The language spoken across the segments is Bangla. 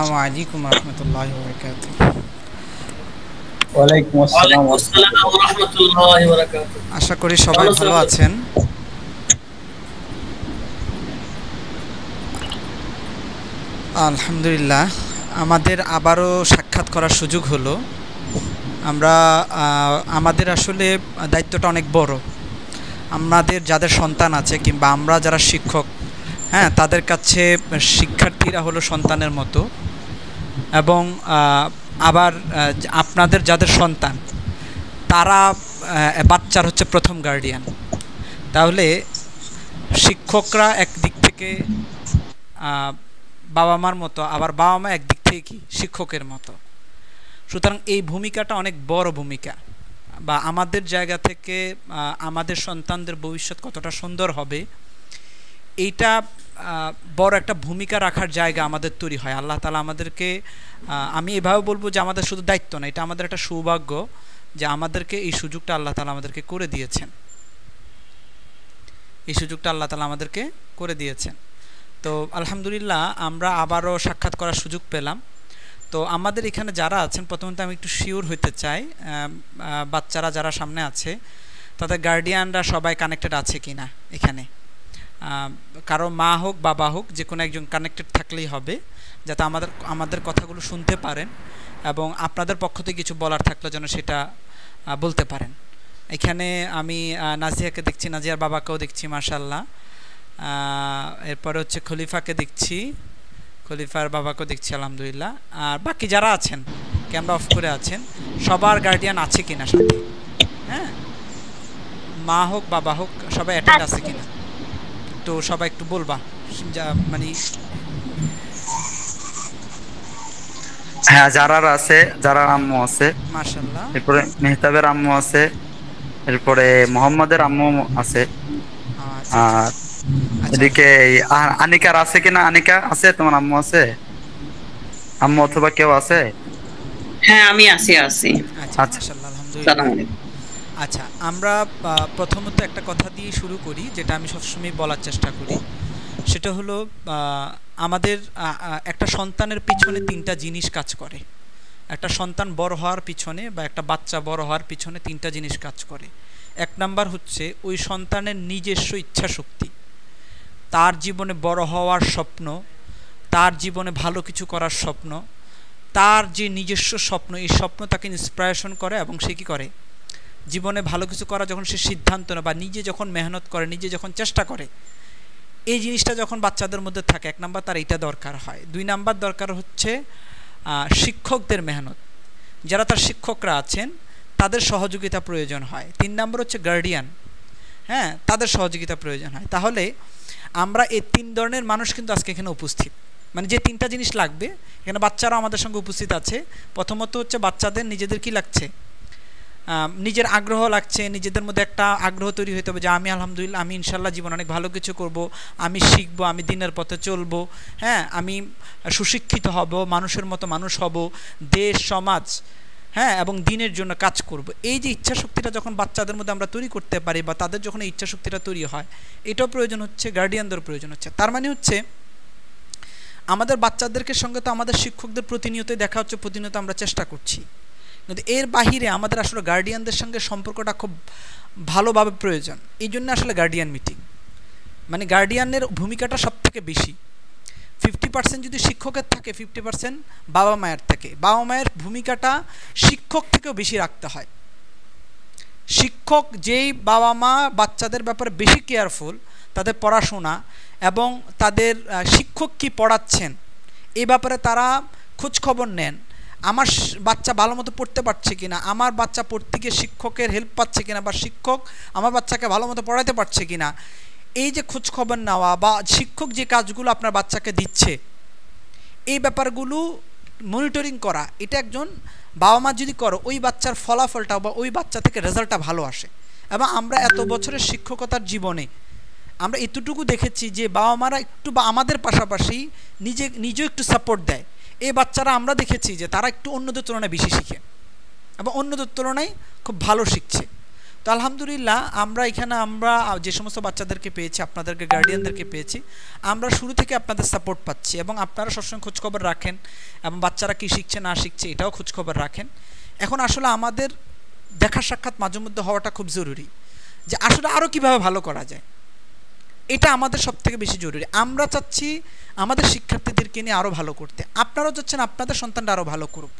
আলাইকুম রহমতুল্লাহ বরকাত। ওয়ালাইকুম আসসালাম ওয়ালাইকুম ওয়া আসসালাম রাহমাতুল্লাহ। ওয়া রাহমাতুল্লাহি ওয়া বারাকাতুহু। আশা করি কেমন সবাই আছেন ভালো আপনি? আছেন। আলহামদুলিল্লাহ, আমাদের আবারও সাক্ষাৎ করার সুযোগ হলো। আমরা আমাদের আসলে দায়িত্বটা অনেক বড়। আমাদের যাদের সন্তান আছে কিংবা আমরা যারা শিক্ষক, হ্যাঁ, তাদের কাছে শিক্ষার্থীরা হলো সন্তানের মতো। এবং আবার আপনাদের যাদের সন্তান, তারা বাচ্চার হচ্ছে প্রথম গার্ডিয়ান। তাহলে শিক্ষকরা একদিক থেকে বাবা মার মতো, আবার বাবা মা একদিক থেকে কি শিক্ষকের মতো। সুতরাং এই ভূমিকাটা অনেক বড় ভূমিকা। বা আমাদের জায়গা থেকে আমাদের সন্তানদের ভবিষ্যৎ কতটা সুন্দর হবে, এইটা বড় একটা ভূমিকা রাখার জায়গা আমাদের তৈরি হয়। আল্লাহ তাআলা আমাদেরকে, আমি এভাবে বলবো যে আমাদের শুধু দায়িত্ব না, এটা আমাদের একটা সৌভাগ্য যে আমাদেরকে এই সুযোগটা আল্লাহ তাআলা আমাদেরকে করে দিয়েছেন। এই সুযোগটা আল্লাহ তাআলা আমাদেরকে করে দিয়েছেন। তো আলহামদুলিল্লাহ, আমরা আবারও সাক্ষাৎ করার সুযোগ পেলাম। তো আমাদের এখানে যারা আছেন, প্রথমত আমি একটু শিওর হইতে চাই, বাচ্চারা যারা সামনে আছে তাদের গার্ডিয়ানরা সবাই কানেক্টেড আছে কি না এখানে। কারো মা হোক বাবা হোক, যে কোনো একজন কানেক্টেড থাকলেই হবে, যাতে আমাদের কথাগুলো শুনতে পারেন এবং আপনাদের পক্ষ থেকে কিছু বলার থাকলে যেন সেটা বলতে পারেন। এখানে আমি নাজিয়াকে দেখছি, নাজিয়ার বাবাকেও দেখছি, মাশাআল্লাহ। এরপরে হচ্ছে খলিফাকে দেখছি, খলিফার বাবাকেও দেখছি, আলহামদুলিল্লাহ। আর বাকি যারা আছেন, ক্যামেরা অফ করে আছেন, সবার গার্ডিয়ান আছে কিনা সাথে, হ্যাঁ, মা হোক বাবা হোক, সবাই অ্যাটেন্ড আছে কিনা, তো সবাই একটু বলবা। মানে হ্যাঁ, যারার আছে, যারার আম্মু আছে, মাশাআল্লাহ। এরপরে মেহতাবের আম্মু আছে, এরপরে মোহাম্মদের আম্মু আছে। আচ্ছা আচ্ছা আর আচ্ছা এদিকে আনিকার আছে কিনা? আনিকা আছে, তোমার আম্মু আছে? আম্মু অথবা কেউ আছে? হ্যাঁ, আমি আছি। আচ্ছা, আচ্ছা। মাশাআল্লাহ, সালাম আলহামদুলিল্লাহ। আলাইকুম। আচ্ছা, আমরা প্রথমত একটা কথা দিয়ে শুরু করি, যেটা আমি সবসময় বলার চেষ্টা করি। সেটা হলো, আমাদের একটা সন্তানের পিছনে তিনটা জিনিস কাজ করে। একটা সন্তান বড় হওয়ার পিছনে বা একটা বাচ্চা বড় হওয়ার পিছনে তিনটা জিনিস কাজ করে। এক নাম্বার হচ্ছে ওই সন্তানের নিজস্ব ইচ্ছা শক্তি, তার জীবনে বড় হওয়ার স্বপ্ন, তার জীবনে ভালো কিছু করার স্বপ্ন, তার যে নিজস্ব স্বপ্ন, এই স্বপ্ন তাকে ইন্সপিরেশন করে এবং সে কী করে, জীবনে ভালো কিছু করা যখন সে সিদ্ধান্ত নেয় বা নিজে যখন মেহনত করে, নিজে যখন চেষ্টা করে, এই জিনিসটা যখন বাচ্চাদের মধ্যে থাকে, এক নাম্বার তার এইটা দরকার হয়। দুই নাম্বার দরকার হচ্ছে শিক্ষকদের মেহনত, যারা তার শিক্ষকরা আছেন তাদের সহযোগিতা প্রয়োজন হয়। তিন নাম্বার হচ্ছে গার্ডিয়ান, হ্যাঁ, তাদের সহযোগিতা প্রয়োজন হয়। তাহলে আমরা এই তিন ধরনের মানুষ কিন্তু আজকে এখানে উপস্থিত। মানে যে তিনটা জিনিস লাগবে, এখানে বাচ্চারাও আমাদের সঙ্গে উপস্থিত আছে। প্রথমত হচ্ছে বাচ্চাদের নিজেদের কি লাগছে, নিজের আগ্রহ লাগছে, নিজেদের মধ্যে একটা আগ্রহ তৈরি হতে হবে যে আমি আলহামদুলিল্লাহ, আমি ইনশাল্লাহ জীবন অনেক ভালো কিছু করব, আমি শিখব, আমি দিনের পথে চলবো, হ্যাঁ, আমি সুশিক্ষিত হব, মানুষের মতো মানুষ হব, দেশ সমাজ, হ্যাঁ, এবং দিনের জন্য কাজ করব। এই যে ইচ্ছা শক্তিটা যখন বাচ্চাদের মধ্যে আমরা তৈরি করতে পারি বা তাদের যখন এই ইচ্ছা শক্তিটা তৈরি হয়, এটাও প্রয়োজন হচ্ছে, গার্ডিয়ানদের প্রয়োজন হচ্ছে। তার মানে হচ্ছে আমাদের বাচ্চাদেরকে সঙ্গে তো আমাদের শিক্ষকদের প্রতিনিয়তই দেখা হচ্ছে, প্রতিনিয়ত আমরা চেষ্টা করছি, কিন্তু এর বাহিরে আমাদের আসলে গার্ডিয়ানদের সঙ্গে সম্পর্কটা খুব ভালোভাবে প্রয়োজন। এই জন্য আসলে গার্ডিয়ান মিটিং, মানে গার্ডিয়ানের ভূমিকাটা সব থেকে বেশি। 50% যদি শিক্ষকের থাকে, 50% বাবা মায়ের থাকে। বাবা মায়ের ভূমিকাটা শিক্ষক থেকেও বেশি রাখতে হয়। শিক্ষক যেই বাবা মা বাচ্চাদের ব্যাপারে বেশি কেয়ারফুল, তাদের পড়াশোনা এবং তাদের শিক্ষক কি পড়াচ্ছেন এই ব্যাপারে তারা খোঁজ খবর নেন। আমার বাচ্চা ভালো মতো পড়তে পারছে কিনা, আমার বাচ্চা পড়তে গিয়ে শিক্ষকের হেল্প পাচ্ছে কিনা, বা শিক্ষক আমার বাচ্চাকে ভালো মতো পড়াতে পারছে কিনা, এই যে খোঁজ খবর নেওয়া বা শিক্ষক যে কাজগুলো আপনার বাচ্চাকে দিচ্ছে, এই ব্যাপারগুলো মনিটরিং করা, এটা একজন বাবা মা যদি করো, ওই বাচ্চার ফলাফলটা বা ওই বাচ্চা থেকে রেজাল্টটা ভালো আসে। এবং আমরা এত বছরের শিক্ষকতার জীবনে আমরা এতটুকু দেখেছি যে বাবা মারা একটু বা আমাদের পাশাপাশি নিজেও একটু সাপোর্ট দেয়, এই বাচ্চারা আমরা দেখেছি যে তারা একটু অন্যদের তুলনায় বেশি শিখে এবং অন্যদের তুলনায় খুব ভালো শিখছে। তো আলহামদুলিল্লাহ আমরা এখানে আমরা যে সমস্ত বাচ্চাদেরকে পেয়েছি, আপনাদেরকে গার্ডিয়ানদেরকে পেয়েছি, আমরা শুরু থেকে আপনাদের সাপোর্ট পাচ্ছি এবং আপনারা সবসময় খোঁজখবর রাখেন এবং বাচ্চারা কী শিখছে না শিখছে এটাও খোঁজখবর রাখেন। এখন আসলে আমাদের দেখা সাক্ষাৎ মাঝে মধ্যে হওয়াটা খুব জরুরি, যে আসলে আরও কীভাবে ভালো করা যায়, এটা আমাদের সব থেকে বেশি জরুরি। আমরা চাচ্ছি আমাদের শিক্ষার্থীদেরকে নিয়ে আরও ভালো করতে, আপনারাও চাচ্ছেন আপনাদের সন্তানটা আরও ভালো করুক।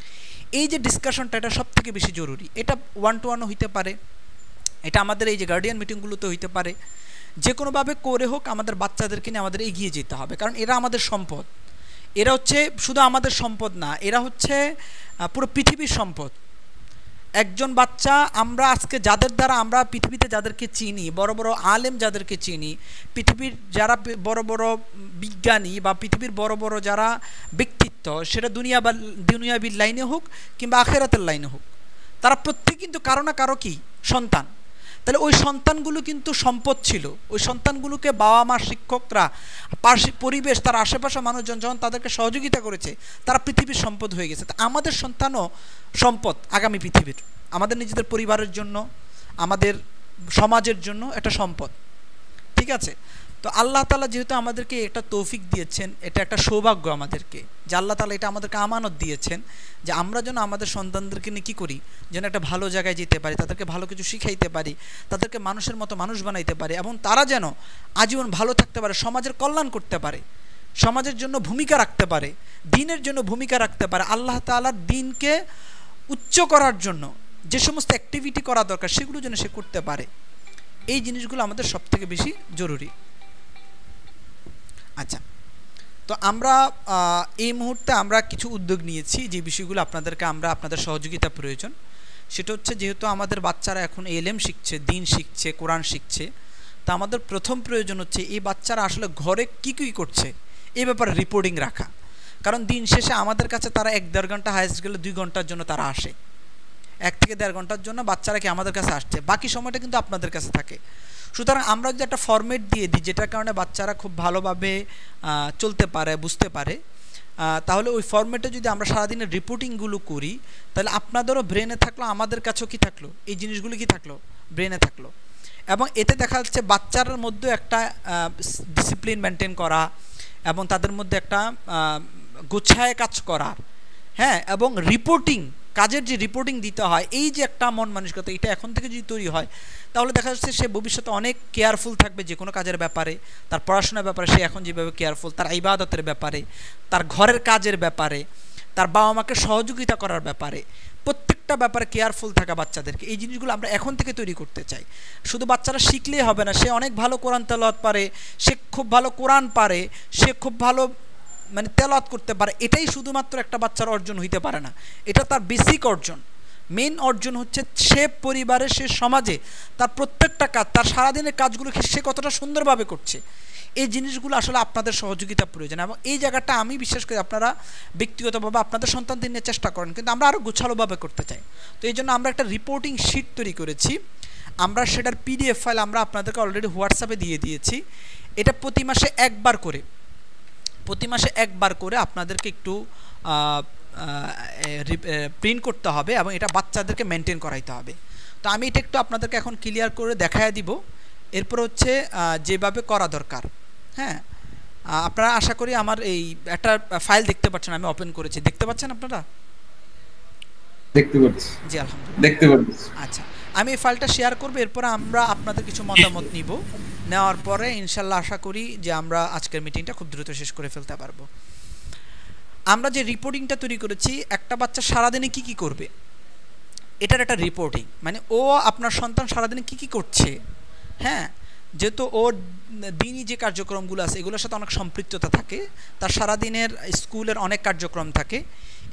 এই যে ডিসকাশনটা, এটা সব থেকে বেশি জরুরি। এটা 1-to-1ও হইতে পারে, এটা আমাদের এই যে গার্ডিয়ান মিটিংগুলোতে হইতে পারে, যে কোনোভাবে করে হোক আমাদের বাচ্চাদেরকে নিয়ে আমাদের এগিয়ে যেতে হবে, কারণ এরা আমাদের সম্পদ। এরা হচ্ছে শুধু আমাদের সম্পদ না, এরা হচ্ছে পুরো পৃথিবীর সম্পদ। একজন বাচ্চা, আমরা আজকে যাদের দ্বারা আমরা পৃথিবীতে যাদেরকে চিনি, বড় বড় আলেম যাদেরকে চিনি, পৃথিবীর যারা বড় বড় বিজ্ঞানী বা পৃথিবীর বড় বড় যারা ব্যক্তিত্ব, সেটা দুনিয়াবির লাইনে হোক কিংবা আখেরাতের লাইনে হোক, তারা প্রত্যেকে কিন্তু কারো না কারো কি সন্তান। তাহলে ওই সন্তানগুলো কিন্তু সম্পদ ছিল। ওই সন্তানগুলোকে বাবা মা, শিক্ষকরা, পরিবেশ, তার আশেপাশে মানুষজন যখন তাদেরকে সহযোগিতা করেছে, তারা পৃথিবীর সম্পদ হয়ে গেছে। তা আমাদের সন্তানও সম্পদ আগামী পৃথিবীর, আমাদের নিজেদের পরিবারের জন্য, আমাদের সমাজের জন্য একটা সম্পদ। ঠিক আছে? তো আল্লাহ তাআলা যেহেতু আমাদেরকে একটা তৌফিক দিয়েছেন, এটা একটা সৌভাগ্য আমাদেরকে, যে আল্লাহ তাআলা এটা আমাদেরকে আমানত দিয়েছেন, যে আমরা যেন আমাদের সন্তানদেরকে নিয়ে কী করি, যেন একটা ভালো জায়গায় যেতে পারি, তাদেরকে ভালো কিছু শিখাইতে পারি, তাদেরকে মানুষের মতো মানুষ বানাইতে পারি, এবং তারা যেন আজীবন ভালো থাকতে পারে, সমাজের কল্যাণ করতে পারে, সমাজের জন্য ভূমিকা রাখতে পারে, দ্বীনের জন্য ভূমিকা রাখতে পারে, আল্লাহ তাআলার দ্বীনকে উচ্চ করার জন্য যে সমস্ত অ্যাক্টিভিটি করা দরকার সেগুলো যেন সে করতে পারে। এই জিনিসগুলো আমাদের সব থেকে বেশি জরুরি। আচ্ছা, তো আমরা এই মুহূর্তে আমরা কিছু উদ্যোগ নিয়েছি, যে বিষয়গুলো আপনাদের সহযোগিতা প্রয়োজন। সেটা হচ্ছে, যেহেতু আমাদের বাচ্চারা এখন এলএম শিখছে, দ্বীন শিখছে, কোরআন শিখছে, তা আমাদের প্রথম প্রয়োজন হচ্ছে এই বাচ্চারা আসলে ঘরে কী কী করছে এই ব্যাপারে রিপোর্টিং রাখা। কারণ দিন শেষে আমাদের কাছে তারা 1-1.5 ঘন্টা, হাইস্ট গেলে 2 ঘন্টার জন্য তারা আসে। 1 থেকে 1.5 ঘন্টার জন্য বাচ্চারা কি আমাদের কাছে আসছে, বাকি সময়টা কিন্তু আপনাদের কাছে থাকে। সুতরাং আমরা যদি একটা ফরম্যাট দিয়ে দিই, যেটার কারণে বাচ্চারা খুব ভালোভাবে চলতে পারে, বুঝতে পারে, তাহলে ওই ফরম্যাটে যদি আমরা সারাদিনের রিপোর্টিংগুলো করি, তাহলে আপনাদেরও ব্রেনে থাকলো, আমাদের কাছেও কি থাকলো, এই জিনিসগুলো কি থাকলো, ব্রেনে থাকলো। এবং এতে দেখা যাচ্ছে বাচ্চার মধ্যে একটা ডিসিপ্লিন মেনটেন করা এবং তাদের মধ্যে একটা গোছায় কাজ করার, হ্যাঁ, এবং রিপোর্টিং, কাজের যে রিপোর্টিং দিতে হয়, এই যে একটা মন মানসিকতা, এটা এখন থেকে যদি তৈরি হয়, তাহলে দেখা যাচ্ছে সে ভবিষ্যতে অনেক কেয়ারফুল থাকবে যে কোনো কাজের ব্যাপারে, তার পড়াশোনার ব্যাপারে সে এখন যেভাবে কেয়ারফুল, তার ইবাদতের ব্যাপারে, তার ঘরের কাজের ব্যাপারে, তার বাবা মাকে সহযোগিতা করার ব্যাপারে, প্রত্যেকটা ব্যাপারে কেয়ারফুল থাকা বাচ্চাদেরকে, এই জিনিসগুলো আমরা এখন থেকে তৈরি করতে চাই। শুধু বাচ্চারা শিখলেই হবে না, সে অনেক ভালো কোরআন তেলাওয়াত পারে, সে খুব ভালো কোরআন পারে, সে খুব ভালো তেলাওয়াত করতে পারে, এটাই শুধুমাত্র একটা বাচ্চার অর্জন হইতে পারে না, এটা তার বেসিক অর্জন। মেন অর্জন হচ্ছে সে পরিবারে, সে সমাজে তার প্রত্যেকটা কাজ, তার সারাদিনের কাজগুলো সে কতটা সুন্দরভাবে করছে, এই জিনিসগুলো আসলে আপনাদের সহযোগিতা প্রয়োজন। এবং এই জায়গাটা আমি বিশ্বাস করি আপনারা ব্যক্তিগতভাবে আপনাদের সন্তানদের নিয়ে চেষ্টা করেন, কিন্তু আমরা আরও গোছালোভাবে করতে চাই। তো এই জন্য আমরা একটা রিপোর্টিং শিট তৈরি করেছি, আমরা সেটার PDF ফাইল আমরা আপনাদেরকে অলরেডি হোয়াটসঅ্যাপে দিয়ে দিয়েছি। এটা প্রতি মাসে একবার করে আপনাদেরকে একটু প্রিন্ট করতে হবে এবং এটা বাচ্চাদেরকে মেনটেন করাইতে হবে। তো আমি এটা একটু আপনাদেরকে এখন ক্লিয়ার করে দেখায় দিব। এরপর হচ্ছে যেভাবে করা দরকার, হ্যাঁ, আপনারা আশা করি আমার এই একটা ফাইল দেখতে পাচ্ছেন, আমি ওপেন করেছি, দেখতে পাচ্ছেন আপনারা? দেখতে পাচ্ছি। জি, আলহামদুলিল্লাহ দেখতে পাচ্ছি। আচ্ছা, আমি এই ফাইলটা শেয়ার করব, এরপর আমরা আপনাদের কিছু মতামত নিব, নেওয়ার পরে ইনশাল্লাহ আশা করি যে আমরা আজকের মিটিংটা খুব দ্রুত শেষ করে ফেলতে পারবো। আমরা যে রিপোর্টিংটা তৈরি করেছি, একটা বাচ্চা সারাদিনে কি কি করবে এটার একটা রিপোর্টিং, মানে ও আপনার সন্তান সারাদিনে কি কি করছে, হ্যাঁ, যেহেতু ওর দিনই যে কার্যক্রমগুলো আছে এগুলোর সাথে অনেক সম্পৃক্ততা থাকে, তার সারাদিনের স্কুলের অনেক কার্যক্রম থাকে,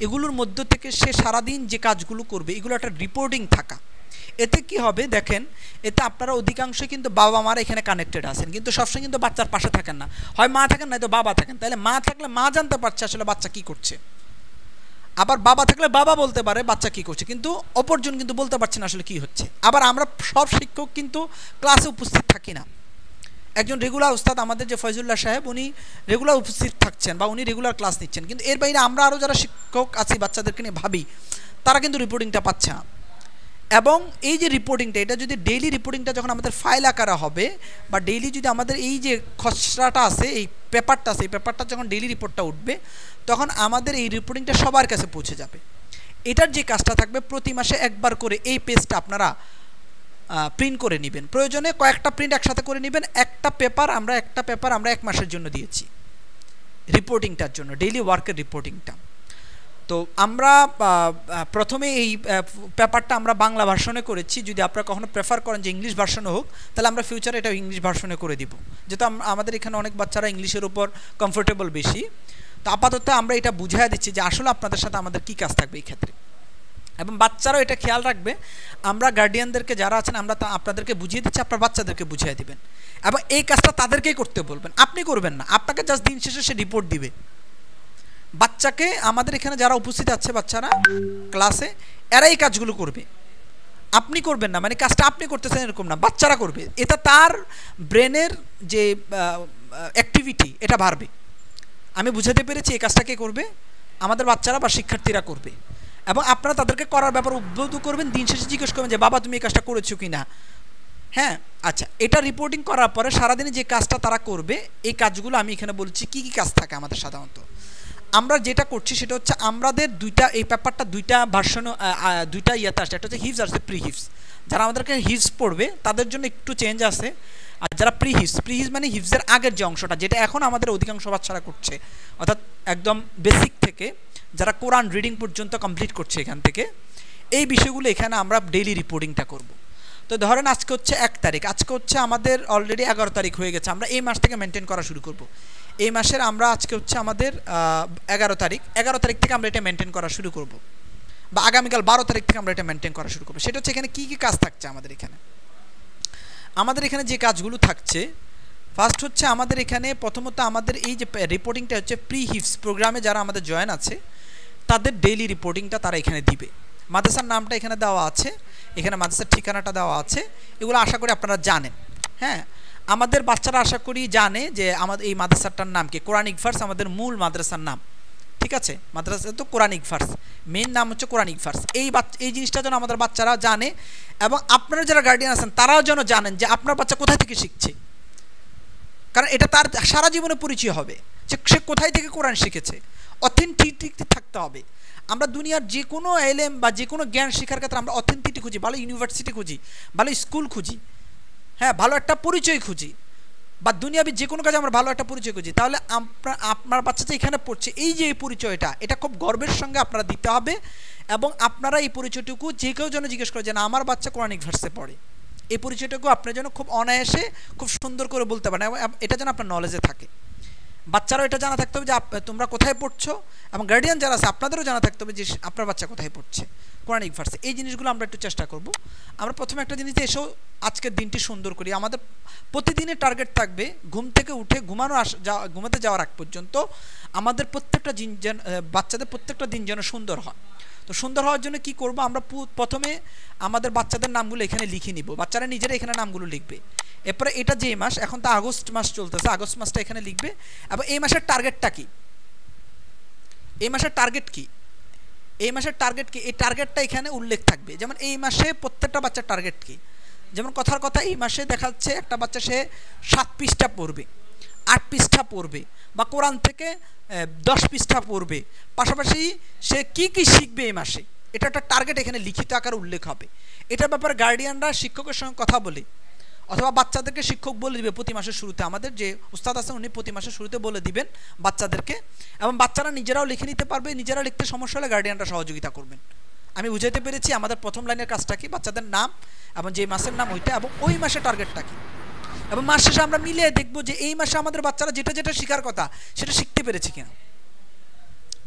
এগুলোর মধ্য থেকে সে সারাদিন যে কাজগুলো করবে এগুলো একটা রিপোর্টিং থাকা। এতে কি হবে দেখেন, এতে আপনারা অধিকাংশই কিন্তু বাবা মারা এখানে কানেক্টেড আছেন, কিন্তু সবসময় কিন্তু বাচ্চার পাশে থাকেন না, হয় মা থাকেন নয়তো বাবা থাকেন। তাহলে মা থাকলে মা জানতে পারছে আসলে বাচ্চা কি করছে, আবার বাবা থাকলে বাবা বলতে পারে বাচ্চা কি করছে, কিন্তু অপরজন কিন্তু বলতে পারছে না আসলে কি হচ্ছে। আবার আমরা সব শিক্ষক কিন্তু ক্লাসে উপস্থিত থাকি না। একজন রেগুলার উস্তাদ আমাদের যে ফয়জুল্লাহ সাহেব, উনি রেগুলার উপস্থিত থাকছেন বা উনি রেগুলার ক্লাস নিচ্ছেন, কিন্তু এর বাইরে আমরা আরও যারা শিক্ষক আছি বাচ্চাদেরকে নিয়ে ভাবি, তারা কিন্তু রিপোর্টিংটা পাচ্ছে না। এবং এই যে রিপোর্টিংটা, এটা যদি ডেইলি রিপোর্টিংটা যখন আমাদের ফাইল আকারে হবে, বা ডেইলি যদি আমাদের এই যে খসড়াটা আছে, এই পেপারটা আছে, এই পেপারটা যখন ডেইলি রিপোর্টটা উঠবে, তখন আমাদের এই রিপোর্টিংটা সবার কাছে পৌঁছে যাবে। এটার যে কাজটা থাকবে, প্রতি মাসে একবার করে এই পেজটা আপনারা প্রিন্ট করে নেবেন। প্রয়োজনে কয়েকটা প্রিন্ট একসাথে করে নেবেন। একটা পেপার আমরা 1 মাসের জন্য দিয়েছি রিপোর্টিংটার জন্য, ডেইলি ওয়ার্কের রিপোর্টিংটা। তো আমরা প্রথমে এই পেপারটা আমরা বাংলা ভার্সনে করেছি। যদি আপনারা কখনো প্রেফার করেন যে ইংলিশ ভার্সনে হোক, তাহলে আমরা ফিউচারে এটা ইংলিশ ভার্সনে করে দিব, যেহেতু আমাদের এখানে অনেক বাচ্চারা ইংলিশের উপর কমফোর্টেবল বেশি। তো আপাতত আমরা এটা বুঝাই দিচ্ছি যে আসলে আপনাদের সাথে আমাদের কী কাজ থাকবে এই ক্ষেত্রে। এবং বাচ্চারাও এটা খেয়াল রাখবে, আমরা গার্ডিয়ানদেরকে যারা আছেন আমরা আপনাদেরকে বুঝিয়ে দিচ্ছি, আপনার বাচ্চাদেরকে বুঝিয়ে দিবেন, এবং এই কাজটা তাদেরকেই করতে বলবেন, আপনি করবেন না। আপনাকে জাস্ট দিন শেষে সে রিপোর্ট দিবে। বাচ্চাকে আমাদের এখানে যারা উপস্থিত আছে বাচ্চারা ক্লাসে, এরা এই কাজগুলো করবে, আপনি করবেন না। মানে কাজটা আপনি করতেছেন এরকম না, বাচ্চারা করবে। এটা তার ব্রেনের যে অ্যাক্টিভিটি, এটা বাড়বে। আমি বুঝাতে পেরেছি এই কাজটা কে করবে? আমাদের বাচ্চারা বা শিক্ষার্থীরা করবে। এবং আপনারা তাদেরকে করার ব্যাপারে উদ্বুদ্ধ করবেন, দিন শেষে জিজ্ঞেস করবেন যে বাবা তুমি এই কাজটা করেছো কি না। হ্যাঁ, আচ্ছা, এটা রিপোর্টিং করার পরে সারাদিনে যে কাজটা তারা করবে, এই কাজগুলো আমি এখানে বলছি কী কী কাজ থাকে আমাদের সাধারণত। আমরা যেটা করছি সেটা হচ্ছে আমাদের এই পেপারটা দুইটা ভার্সন, দুইটা ইয়েতে আসছে। একটা হচ্ছে হিভস আর প্রি হিভস। যারা আমাদেরকে হিভস পড়বে তাদের জন্য একটু চেঞ্জ আছে, আর যারা প্রি হিভস মানে হিভসের আগের যে অংশটা, যেটা এখন আমাদের অধিকাংশ বাচ্চারা করছে, অর্থাৎ একদম বেসিক থেকে যারা কোরআন রিডিং পর্যন্ত কমপ্লিট করছে, এখান থেকে এই বিষয়গুলো এখানে আমরা ডেইলি রিপোর্টিংটা করব। তো ধরেন আজকে হচ্ছে 1 তারিখ, আজকে হচ্ছে আমাদের অলরেডি 11 তারিখ হয়ে গেছে। আমরা এই মাস থেকে মেনটেন করা শুরু করব। এই মাসের আমরা আজকে হচ্ছে আমাদের 11 তারিখ থেকে আমরা এটা মেনটেন করা শুরু করব, বা আগামীকাল 12 তারিখ থেকে আমরা এটা মেনটেন করা শুরু করব। সেটা হচ্ছে এখানে কী কী কাজ থাকছে আমাদের এখানে যে কাজগুলো থাকছে, ফার্স্ট হচ্ছে আমাদের এখানে প্রথমত আমাদের এই যে রিপোর্টিংটা হচ্ছে প্রি হিভস প্রোগ্রামে যারা আমাদের জয়েন আছে তাদের ডেইলি রিপোর্টিংটা তারা এখানে দিবে। মাদ্রাসার নামটা এখানে দেওয়া আছে, এখানে মাদ্রাসার ঠিকানাটা দেওয়া আছে, এগুলো আশা করি আপনারা জানেন। হ্যাঁ, আমাদের বাচ্চারা আশা করি জানে যে আমাদের এই মাদ্রাসাটার নাম কি, কোরআনিক ভার্স আমাদের মূল মাদ্রাসার নাম। ঠিক আছে, মাদ্রাসা তো কোরআনিক ভার্স, মেইন নাম হচ্ছে কোরআনিক ভার্স। এই জিনিসটা যেন আমাদের বাচ্চারা জানে, এবং আপনারা যারা গার্ডিয়ান আছেন তারাও যেন জানেন যে আপনার বাচ্চা কোথায় থেকে শিখছে, কারণ এটা তার সারা জীবনে পরিচয় হবে যে সে কোথায় থেকে কোরআন শিখেছে। অথেন্টিটি থাকতে হবে। আমরা দুনিয়ার যে কোনো এলএম বা যে কোনো জ্ঞান শেখার ক্ষেত্রে আমরা অথেন্টিটি খুঁজি, ভালো ইউনিভার্সিটি খুঁজি, ভালো স্কুল খুঁজি, হ্যাঁ, ভালো একটা পরিচয় খুঁজি, বা দুনিয়াবি যে কোনো কাজে আমরা ভালো একটা পরিচয় খুঁজি। তাহলে আপনার বাচ্চা যে এখানে পড়ছে, এই যে এই পরিচয়টা, এটা খুব গর্বের সঙ্গে আপনারা দিতে হবে। এবং আপনারা এই পরিচয়টুকু যে কেউ যেন জিজ্ঞেস করে যে না আমার বাচ্চা কোরআনিক ভার্সে পড়ে, এই পরিচয়টুকু আপনার যেন খুব অনায়াসে খুব সুন্দর করে বলতে পারেন, এবং এটা যেন আপনার নলেজে থাকে। বাচ্চারাও এটা জানা থাকতে হবে যে তোমরা কোথায় পড়ছো, এবং গার্ডিয়ান যারা আছে আপনাদেরও জানা থাকতে হবে যে আপনার বাচ্চা কোথায় পড়ছে কোরআনিক ভার্সে। এই জিনিসগুলো আমরা একটু চেষ্টা করব। আমরা প্রথমে একটা জিনিস এসেও আজকের দিনটি সুন্দর করি। আমাদের প্রতিদিনের টার্গেট থাকবে ঘুম থেকে উঠে ঘুমাতে যাওয়ার আগ পর্যন্ত আমাদের প্রত্যেকটা দিন যেন বাচ্চাদের প্রত্যেকটা দিন যেন সুন্দর হয়। তো সুন্দর হওয়ার জন্য কি করব, আমরা প্রথমে আমাদের বাচ্চাদের নামগুলো এখানে লিখে নিব, বাচ্চারা নিজেরা এখানে নামগুলো লিখবে। এরপরে এটা যে মাস, এখন তো আগস্ট মাস চলতেছে, আগস্ট মাসটা এখানে লিখবে। এবং এই মাসের টার্গেটটা কি, এই মাসের টার্গেট কি, এই মাসের টার্গেট কি, এই টার্গেটটা এখানে উল্লেখ থাকবে। যেমন এই মাসে প্রত্যেকটা বাচ্চার টার্গেট কি, যেমন কথার কথা এই মাসে দেখা যাচ্ছে একটা বাচ্চা সে 7 পৃষ্ঠা পড়বে, 8 পৃষ্ঠা পড়বে, বা কোরআন থেকে 10 পৃষ্ঠা পড়বে, পাশাপাশি সে কি কি শিখবে এই মাসে, এটা একটা টার্গেট এখানে লিখিত আকারে উল্লেখ হবে। এটার ব্যাপারে গার্ডিয়ানরা শিক্ষকের সঙ্গে কথা বলে, অথবা বাচ্চাদেরকে শিক্ষক বলে দিবে প্রতি মাসের শুরুতে, আমাদের যে উস্তাদ আছেন উনি প্রতি মাসের শুরুতে বলে দিবেন বাচ্চাদেরকে, এবং বাচ্চারা নিজেরাও লিখে নিতে পারবে। নিজেরা লিখতে সমস্যা হলে গার্ডিয়ানরা সহযোগিতা করবেন। আমি বুঝাইতে পেরেছি আমাদের প্রথম লাইনের কাজটা কি, বাচ্চাদের নাম এবং যে মাসের নাম ওইটা, এবং ওই মাসের টার্গেটটা কি, এবং মাস শেষে আমরা মিলিয়ে দেখব যে এই মাসে আমাদের বাচ্চারা যেটা যেটা শেখার কথা সেটা শিখতে পেরেছে কিনা।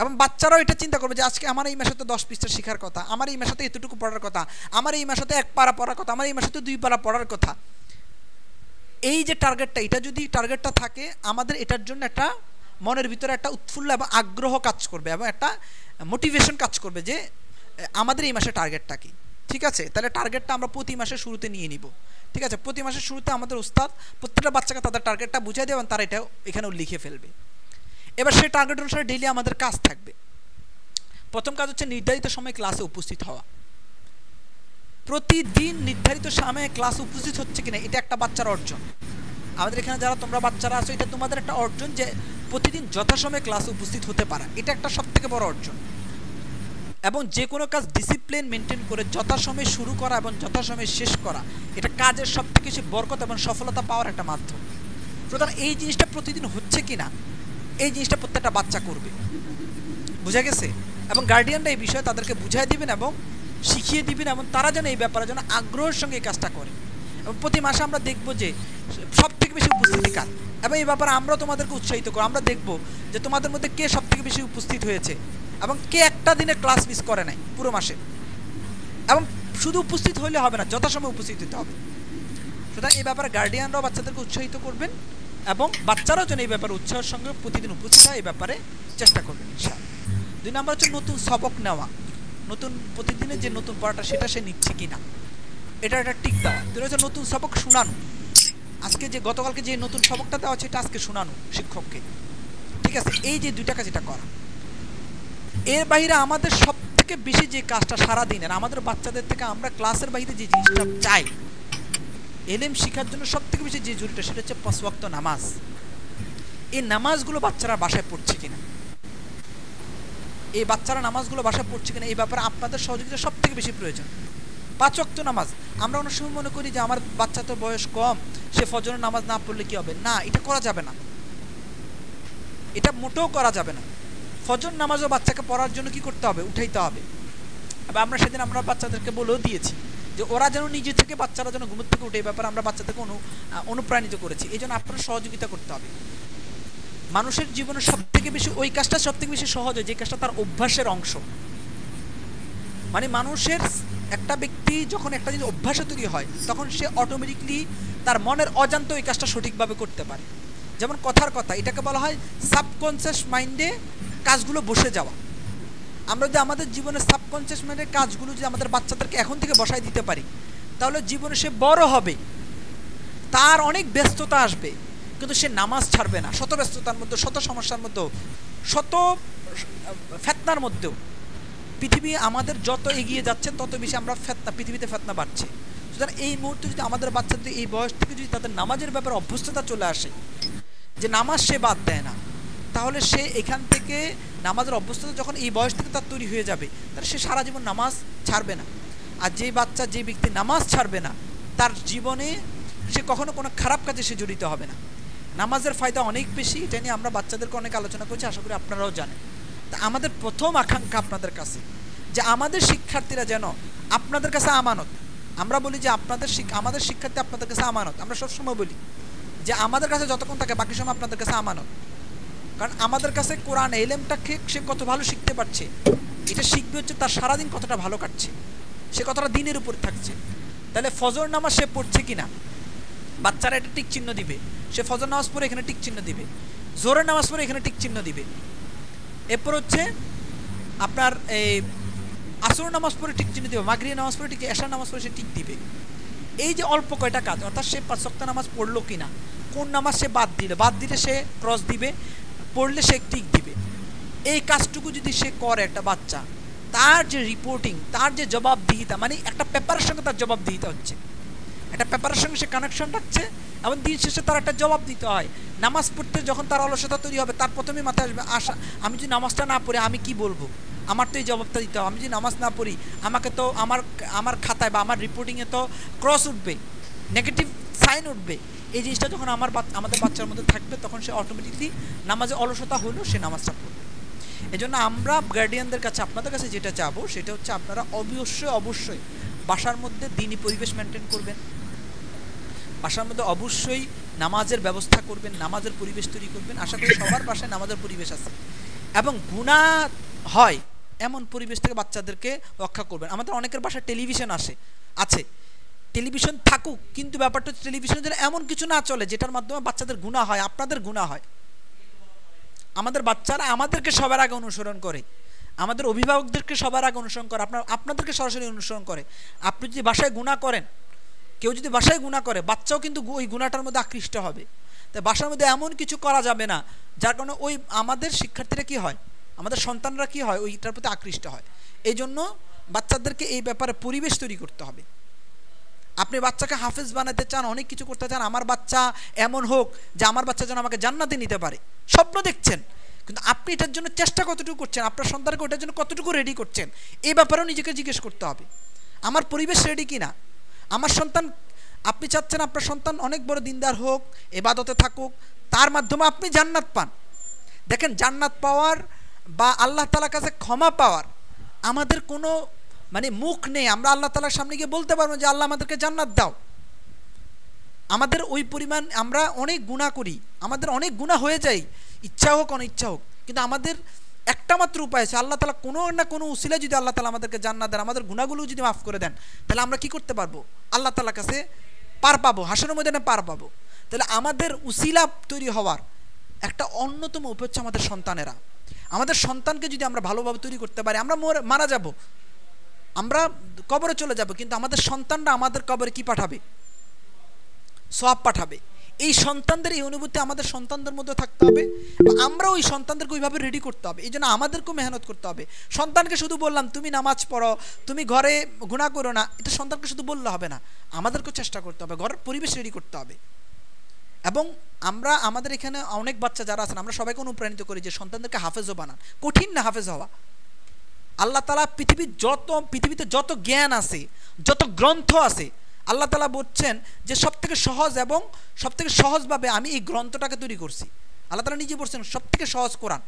এবং বাচ্চারাও এটা চিন্তা করবে যে আজকে আমার এই মাসে তো 10 পৃষ্ঠা শেখার কথা, আমার এই মাসে তো এতটুকু পড়ার কথা, আমার এই মাসে তো 1 পারা পড়ার কথা, আমার এই মাসে তো 2 পারা পড়ার কথা। এই যে টার্গেটটা, এটা যদি টার্গেটটা থাকে, আমাদের এটার জন্য একটা মনের ভিতরে একটা উৎফুল্ল এবং আগ্রহ কাজ করবে, এবং একটা মোটিভেশন কাজ করবে যে আমাদের এই মাসে টার্গেটটা কি। ঠিক আছে, তাহলে টার্গেটটা আমরা প্রতি মাসের শুরুতে নিয়ে নিব। ঠিক আছে, প্রতি মাসের শুরুতে আমাদের উস্তাদ প্রত্যেকটা বাচ্চাকে তাদের টার্গেটটা বুঝিয়ে দেবে এবং তারা এটা এখানেও লিখে ফেলবে। এবার সেই টার্গেট অনুসারে ডেইলি আমাদের কাজ থাকবে। প্রথম কাজ হচ্ছে নির্ধারিত সময় ক্লাসে উপস্থিত হওয়া। প্রতিদিন নির্ধারিত সময়ে ক্লাস উপস্থিত হচ্ছে কিনা এটা একটা বাচ্চার অর্জন। আমাদের এখানে যারা তোমরা বাচ্চারা আছো, এটা তোমাদের একটা অর্জন যে প্রতিদিন যথাসময়ে ক্লাস উপস্থিত হতে পারা, এটা একটা সবথেকে বড় অর্জন। এবং যে কোনো কাজ ডিসিপ্লিন মেনটেন করে যথাসময়ে শুরু করা এবং যথাসময়ে শেষ করা, এটা কাজের সবথেকে বেশি বরকত এবং সফলতা পাওয়ার একটা মাধ্যম। সুতরাং এই জিনিসটা প্রতিদিন হচ্ছে কিনা, এই জিনিসটা প্রত্যেকটা বাচ্চা করবে, বোঝা গেছে? এবং গার্ডিয়ানরা এই বিষয়ে তাদেরকে বুঝাই দিবেন এবং শিখিয়ে দিবেন, এবং তারা যেন এই ব্যাপারে যেন আগ্রহের সঙ্গে এই কাজটা করে। এবং প্রতি মাসে আমরা দেখব যে সব থেকে বেশি উপস্থিতি কার, এবং এই ব্যাপারে আমরা তোমাদেরকে উৎসাহিত করব। আমরা দেখব যে তোমাদের মধ্যে কে সব থেকে বেশি উপস্থিত হয়েছে এবং কে একটা দিনে ক্লাস মিস করে নাই পুরো মাসে। এবং শুধু উপস্থিত হইলে হবে না, যথাসময়ে উপস্থিত হতে হবে। সুতরাং এই ব্যাপারে গার্ডিয়ানরাও বাচ্চাদেরকে উৎসাহিত করবেন এবং বাচ্চারাও যেন এই ব্যাপারে উৎসাহের সঙ্গে প্রতিদিন উপস্থিত হয়, এই ব্যাপারে চেষ্টা করবেন ইনশাআল্লাহ। 2 নম্বর হচ্ছে নতুন সবক নেওয়া, নতুন প্রতিদিনের যে নতুন পড়াটা সেটা সে নিচ্ছে কিনা, এটা একটা টিক দেওয়া। 2 হচ্ছে নতুন সবক শোনানো, আজকে যে গতকালকে যে নতুন সবকটা দেওয়া হচ্ছে এটা আজকে শোনানো শিক্ষককে, ঠিক আছে? এই যে 2টা কাজ এটা করা। এর বাইরে আমাদের সব থেকে বেশি যে কাজটা সারা দিনের আমাদের বাচ্চাদের থেকে আমরা ক্লাসের বাইরে যে জিনিসটা চাই এলেম শেখার জন্য সব থেকে বেশি যে জরুরিটা, সেটা হচ্ছে 5 ওয়াক্ত নামাজ। এই নামাজগুলো বাচ্চারা বাসায় পড়ছে কিনা, এই বাচ্চারা নামাজগুলো বাসায় পড়ছে কিনা, এই ব্যাপারে আপনাদের সহযোগিতা সব থেকে বেশি প্রয়োজন। 5 ওয়াক্ত নামাজ, আমরা অনেক সময় মনে করি যে আমার বাচ্চা তো বয়স কম, সে ফজরের নামাজ না পড়লে কি হবে, না, এটা করা যাবে না, এটা মোটেও করা যাবে না। ফজর নামাজও বাচ্চাকে পড়ার জন্য কি করতে হবে, উঠাইতে হবে। আমরা সেদিন আমরা বাচ্চাদেরকে বলেও দিয়েছি যে ওরা যেন নিজে থেকে, বাচ্চারা যেন ঘুম থেকে উঠে, এই ব্যাপারে আমরা বাচ্চাদেরকে অনুপ্রাণিত করেছি। এই জন্য আপনারা সহযোগিতা করতে হবে। মানুষের জীবনে সব থেকে বেশি ওই কাজটা সব থেকে বেশি সহজ হয় যে কাজটা তার অভ্যাসের অংশ। মানে মানুষের একটা ব্যক্তি যখন একটা জিনিস অভ্যাসে তৈরি হয় তখন সে অটোমেটিকলি তার মনের অজান্তে ওই কাজটা সঠিকভাবে করতে পারে। যেমন কথার কথা, এটাকে বলা হয় সাবকনসিয়াস মাইন্ডে কাজগুলো বসে যাওয়া। আমরা যদি আমাদের জীবনে সাবকনসিয়াস মাইন্ডের কাজগুলো যদি আমাদের বাচ্চাদেরকে এখন থেকে বসাই দিতে পারি, তাহলে জীবনে সে বড় হবে, তার অনেক ব্যস্ততা আসবে, কিন্তু সে নামাজ ছাড়বে না। শত ব্যস্ততার মধ্যে, শত সমস্যার মধ্যেও, শত ফেতনার মধ্যেও, পৃথিবী আমাদের যত এগিয়ে যাচ্ছে তত বেশি আমরা পৃথিবীতে ফেতনা বাড়ছে। সুতরাং এই মুহূর্তে যদি আমাদের বাচ্চাদের এই বয়স থেকে যদি তাদের নামাজের ব্যাপারে অভ্যস্ততা চলে আসে, যে নামাজ সে বাদ দেয় না, তাহলে সে এখান থেকে নামাজের অভ্যস্ততা যখন এই বয়স থেকে তার তৈরি হয়ে যাবে, তাহলে সে সারা জীবন নামাজ ছাড়বে না। আর যে বাচ্চা, যে ব্যক্তি নামাজ ছাড়বে না, তার জীবনে সে কখনো কোনো খারাপ কাজে সে জড়িত হবে না। নামাজের ফায়দা অনেক বেশি, এটা নিয়ে আমরা বাচ্চাদেরকে অনেক আলোচনা করছি, আশা করি আপনারাও জানেন। তা আমাদের প্রথম আকাঙ্ক্ষা আপনাদের কাছে যে আমাদের শিক্ষার্থীরা যেন আপনাদের কাছে আমানত। আমরা বলি যে আমাদের শিক্ষার্থী আপনাদের কাছে আমানত। আমরা সবসময় বলি যে আমাদের কাছে যতক্ষণ থাকে বাকি সময় আপনাদের কাছে আমানত। কারণ আমাদের কাছে কোরআন এলেমটাকে সে কত ভালো শিখতে পারছে, এটা শিখবে হচ্ছে তার সারাদিন কতটা ভালো কাটছে, সে কতটা দিনের উপর থাকছে। তাহলে ফজর নামাজ সে পড়ছে কিনা, বাচ্চারা এটা টিক চিহ্ন দিবে। সে ফজর নামাজ পড়ে এখানে টিক চিহ্ন দিবে, জোহরের নামাজ পড়ে এখানে টিক চিহ্ন দিবে। এরপর হচ্ছে আপনার এই আসর নামাজ পড়ে টিক চিহ্ন দিবে, মাগরিব নামাজ পড়ে টিক, এশার নামাজ পড়ে সে টিক দিবে। এই যে অল্প কয়টা কাজ, অর্থাৎ সে 5 ওয়াক্ত নামাজ পড়লো কিনা, কোন নামাজ সে বাদ দিলে সে ক্রস দিবে, পড়লে সে টিক দিবে। এই কাজটুকু যদি সে করে একটা বাচ্চা, তার যে রিপোর্টিং, তার যে জবাবদিহিতা, মানে একটা পেপারের সঙ্গে তার জবাবদিহিতা হচ্ছে, একটা পেপারের সঙ্গে সে কানেকশন রাখছে এবং দিন শেষে তার একটা জবাব দিতে হয়। নামাজ পড়তে যখন তার অলসতা তৈরি হবে, তার প্রথমেই মাথায় আসবে আশা, আমি যদি নামাজটা না পড়ি আমি কি বলবো, আমার তো এই জবাবটা দিতে হবে। আমি যদি নামাজ না পড়ি আমাকে তো আমার খাতায় বা আমার রিপোর্টিংয়ে তো ক্রস উঠবে, নেগেটিভ সাইন উঠবে। এই জিনিসটা যখন আমাদের বাচ্চার মধ্যে থাকবে, তখন সে অটোমেটিকলি নামাজে অলসতা হলেও সে নামাজটা পড়বে। এই জন্য আমরা গার্ডিয়ানদের কাছে, আপনাদের কাছে যেটা চাবো সেটা হচ্ছে আপনারা অবশ্যই বাসার মধ্যে দ্বীনি পরিবেশ মেনটেন করবেন, বাসার মধ্যে অবশ্যই নামাজের ব্যবস্থা করবেন, নামাজের পরিবেশ তৈরি করবেন। আশা করি সবার বাসায় নামাজের পরিবেশ আছে, এবং গুনাহ হয় এমন পরিবেশ থেকে বাচ্চাদেরকে রক্ষা করবেন। আমাদের অনেকের বাসায় টেলিভিশন আছে, টেলিভিশন থাকুক, কিন্তু ব্যাপারটা হচ্ছে টেলিভিশনের জন্য এমন কিছু না চলে যেটার মাধ্যমে বাচ্চাদের গুনাহ হয়, আপনাদের গুনাহ হয়। আমাদের বাচ্চারা আমাদেরকে সবার আগে অনুসরণ করে, আমাদের অভিভাবকদেরকে সবার আগে অনুসরণ করে, আপনাদেরকে সরাসরি অনুসরণ করে। আপনি যদি বাসায় গুনাহ করেন, কেউ যদি বাসায় গুনাহ করে, বাচ্চাও কিন্তু ওই গুনাহটার মধ্যে আকৃষ্ট হবে। তাই বাসার মধ্যে এমন কিছু করা যাবে না যার কারণে ওই আমাদের শিক্ষার্থীরা কি হয়, আমাদের সন্তানরা কি হয়, ওইটার প্রতি আকৃষ্ট হয়। এই জন্য বাচ্চাদেরকে এই ব্যাপারে পরিবেশ তৈরি করতে হবে। আপনি বাচ্চাকে হাফেজ বানাতে চান, অনেক কিছু করতে চান, আমার বাচ্চা এমন হোক যে আমার বাচ্চা যেন আমাকে জান্নাতে নিতে পারে, স্বপ্ন দেখছেন, কিন্তু আপনি এটার জন্য চেষ্টা কতটুকু করছেন, আপনার সন্তানকে ওটার জন্য কতটুকু রেডি করছেন, এই ব্যাপারেও নিজেকে জিজ্ঞেস করতে হবে। আমার পরিবেশ রেডি কিনা, আমার সন্তান, আপনি চাচ্ছেন আপনার সন্তান অনেক বড় দিনদার হোক, ইবাদতে থাকুক, তার মাধ্যমে আপনি জান্নাত পান। দেখেন, জান্নাত পাওয়ার বা আল্লাহ তাআলার কাছে ক্ষমা পাওয়ার আমাদের কোনো মানে মুখ নেই। আমরা আল্লাহ তাআলার সামনে গিয়ে বলতে পারবো যে আল্লাহ আমাদেরকে জান্নাত দাও। আমাদের ওই পরিমাণ আমরা অনেক গুনাহ করি, আমাদের অনেক গুনাহ হয়ে যায়, ইচ্ছা হোক অনিচ্ছা হোক, কিন্তু আমাদের একটা মাত্র উপায় আছে, আল্লাহ তাআলা কোনো না কোনো উসিলা যদি আল্লাহ তাআলা আমাদেরকে জান্নাত দেন, আমাদের গুনাহগুলো যদি মাফ করে দেন, তাহলে আমরা কি করতে পারবো? আল্লাহ তাআলার কাছে পার পাবো, হাসরের ময়দানে পার পাবো। তাহলে আমাদের উসিলা তৈরি হওয়ার একটা অন্যতম উপায় হচ্ছে আমাদের সন্তানেরা। আমাদের সন্তানকে যদি আমরা ভালোভাবে তৈরি করতে পারি, আমরা মারা যাব, আমরা কবরে চলে যাব, কিন্তু আমাদের সন্তানরা আমাদের কবরে কি পাঠাবে? সওয়াব পাঠাবে। এই সন্তানদের এই অনুভূতি আমাদের সন্তানদের মধ্যে থাকতে হবে, আমরা ওই সন্তানদেরকে ওইভাবে রেডি করতে হবে। এই জন্য আমাদেরকেও মেহনত করতে হবে। সন্তানকে শুধু বললাম তুমি নামাজ পড়ো, তুমি ঘরে গুনাহ করো না, এটা সন্তানকে শুধু বললে হবে না, আমাদেরকেও চেষ্টা করতে হবে, ঘরের পরিবেশ রেডি করতে হবে। এবং আমরা আমাদের এখানে অনেক বাচ্চা যারা আছেন, আমরা সবাইকে অনুপ্রাণিত করি যে সন্তানদেরকে হাফেজও বানান। কঠিন না হাফেজ হওয়া। আল্লাহ তাআলা পৃথিবীতে যত জ্ঞান আছে, যত গ্রন্থ আছে, আল্লাহ তাআলা বলছেন যে সবথেকে সহজ এবং সবথেকে সহজভাবে আমি এই গ্রন্থটাকে তৈরি করছি। আল্লাহ তাআলা নিজে বলছেন সবথেকে সহজ কোরআন।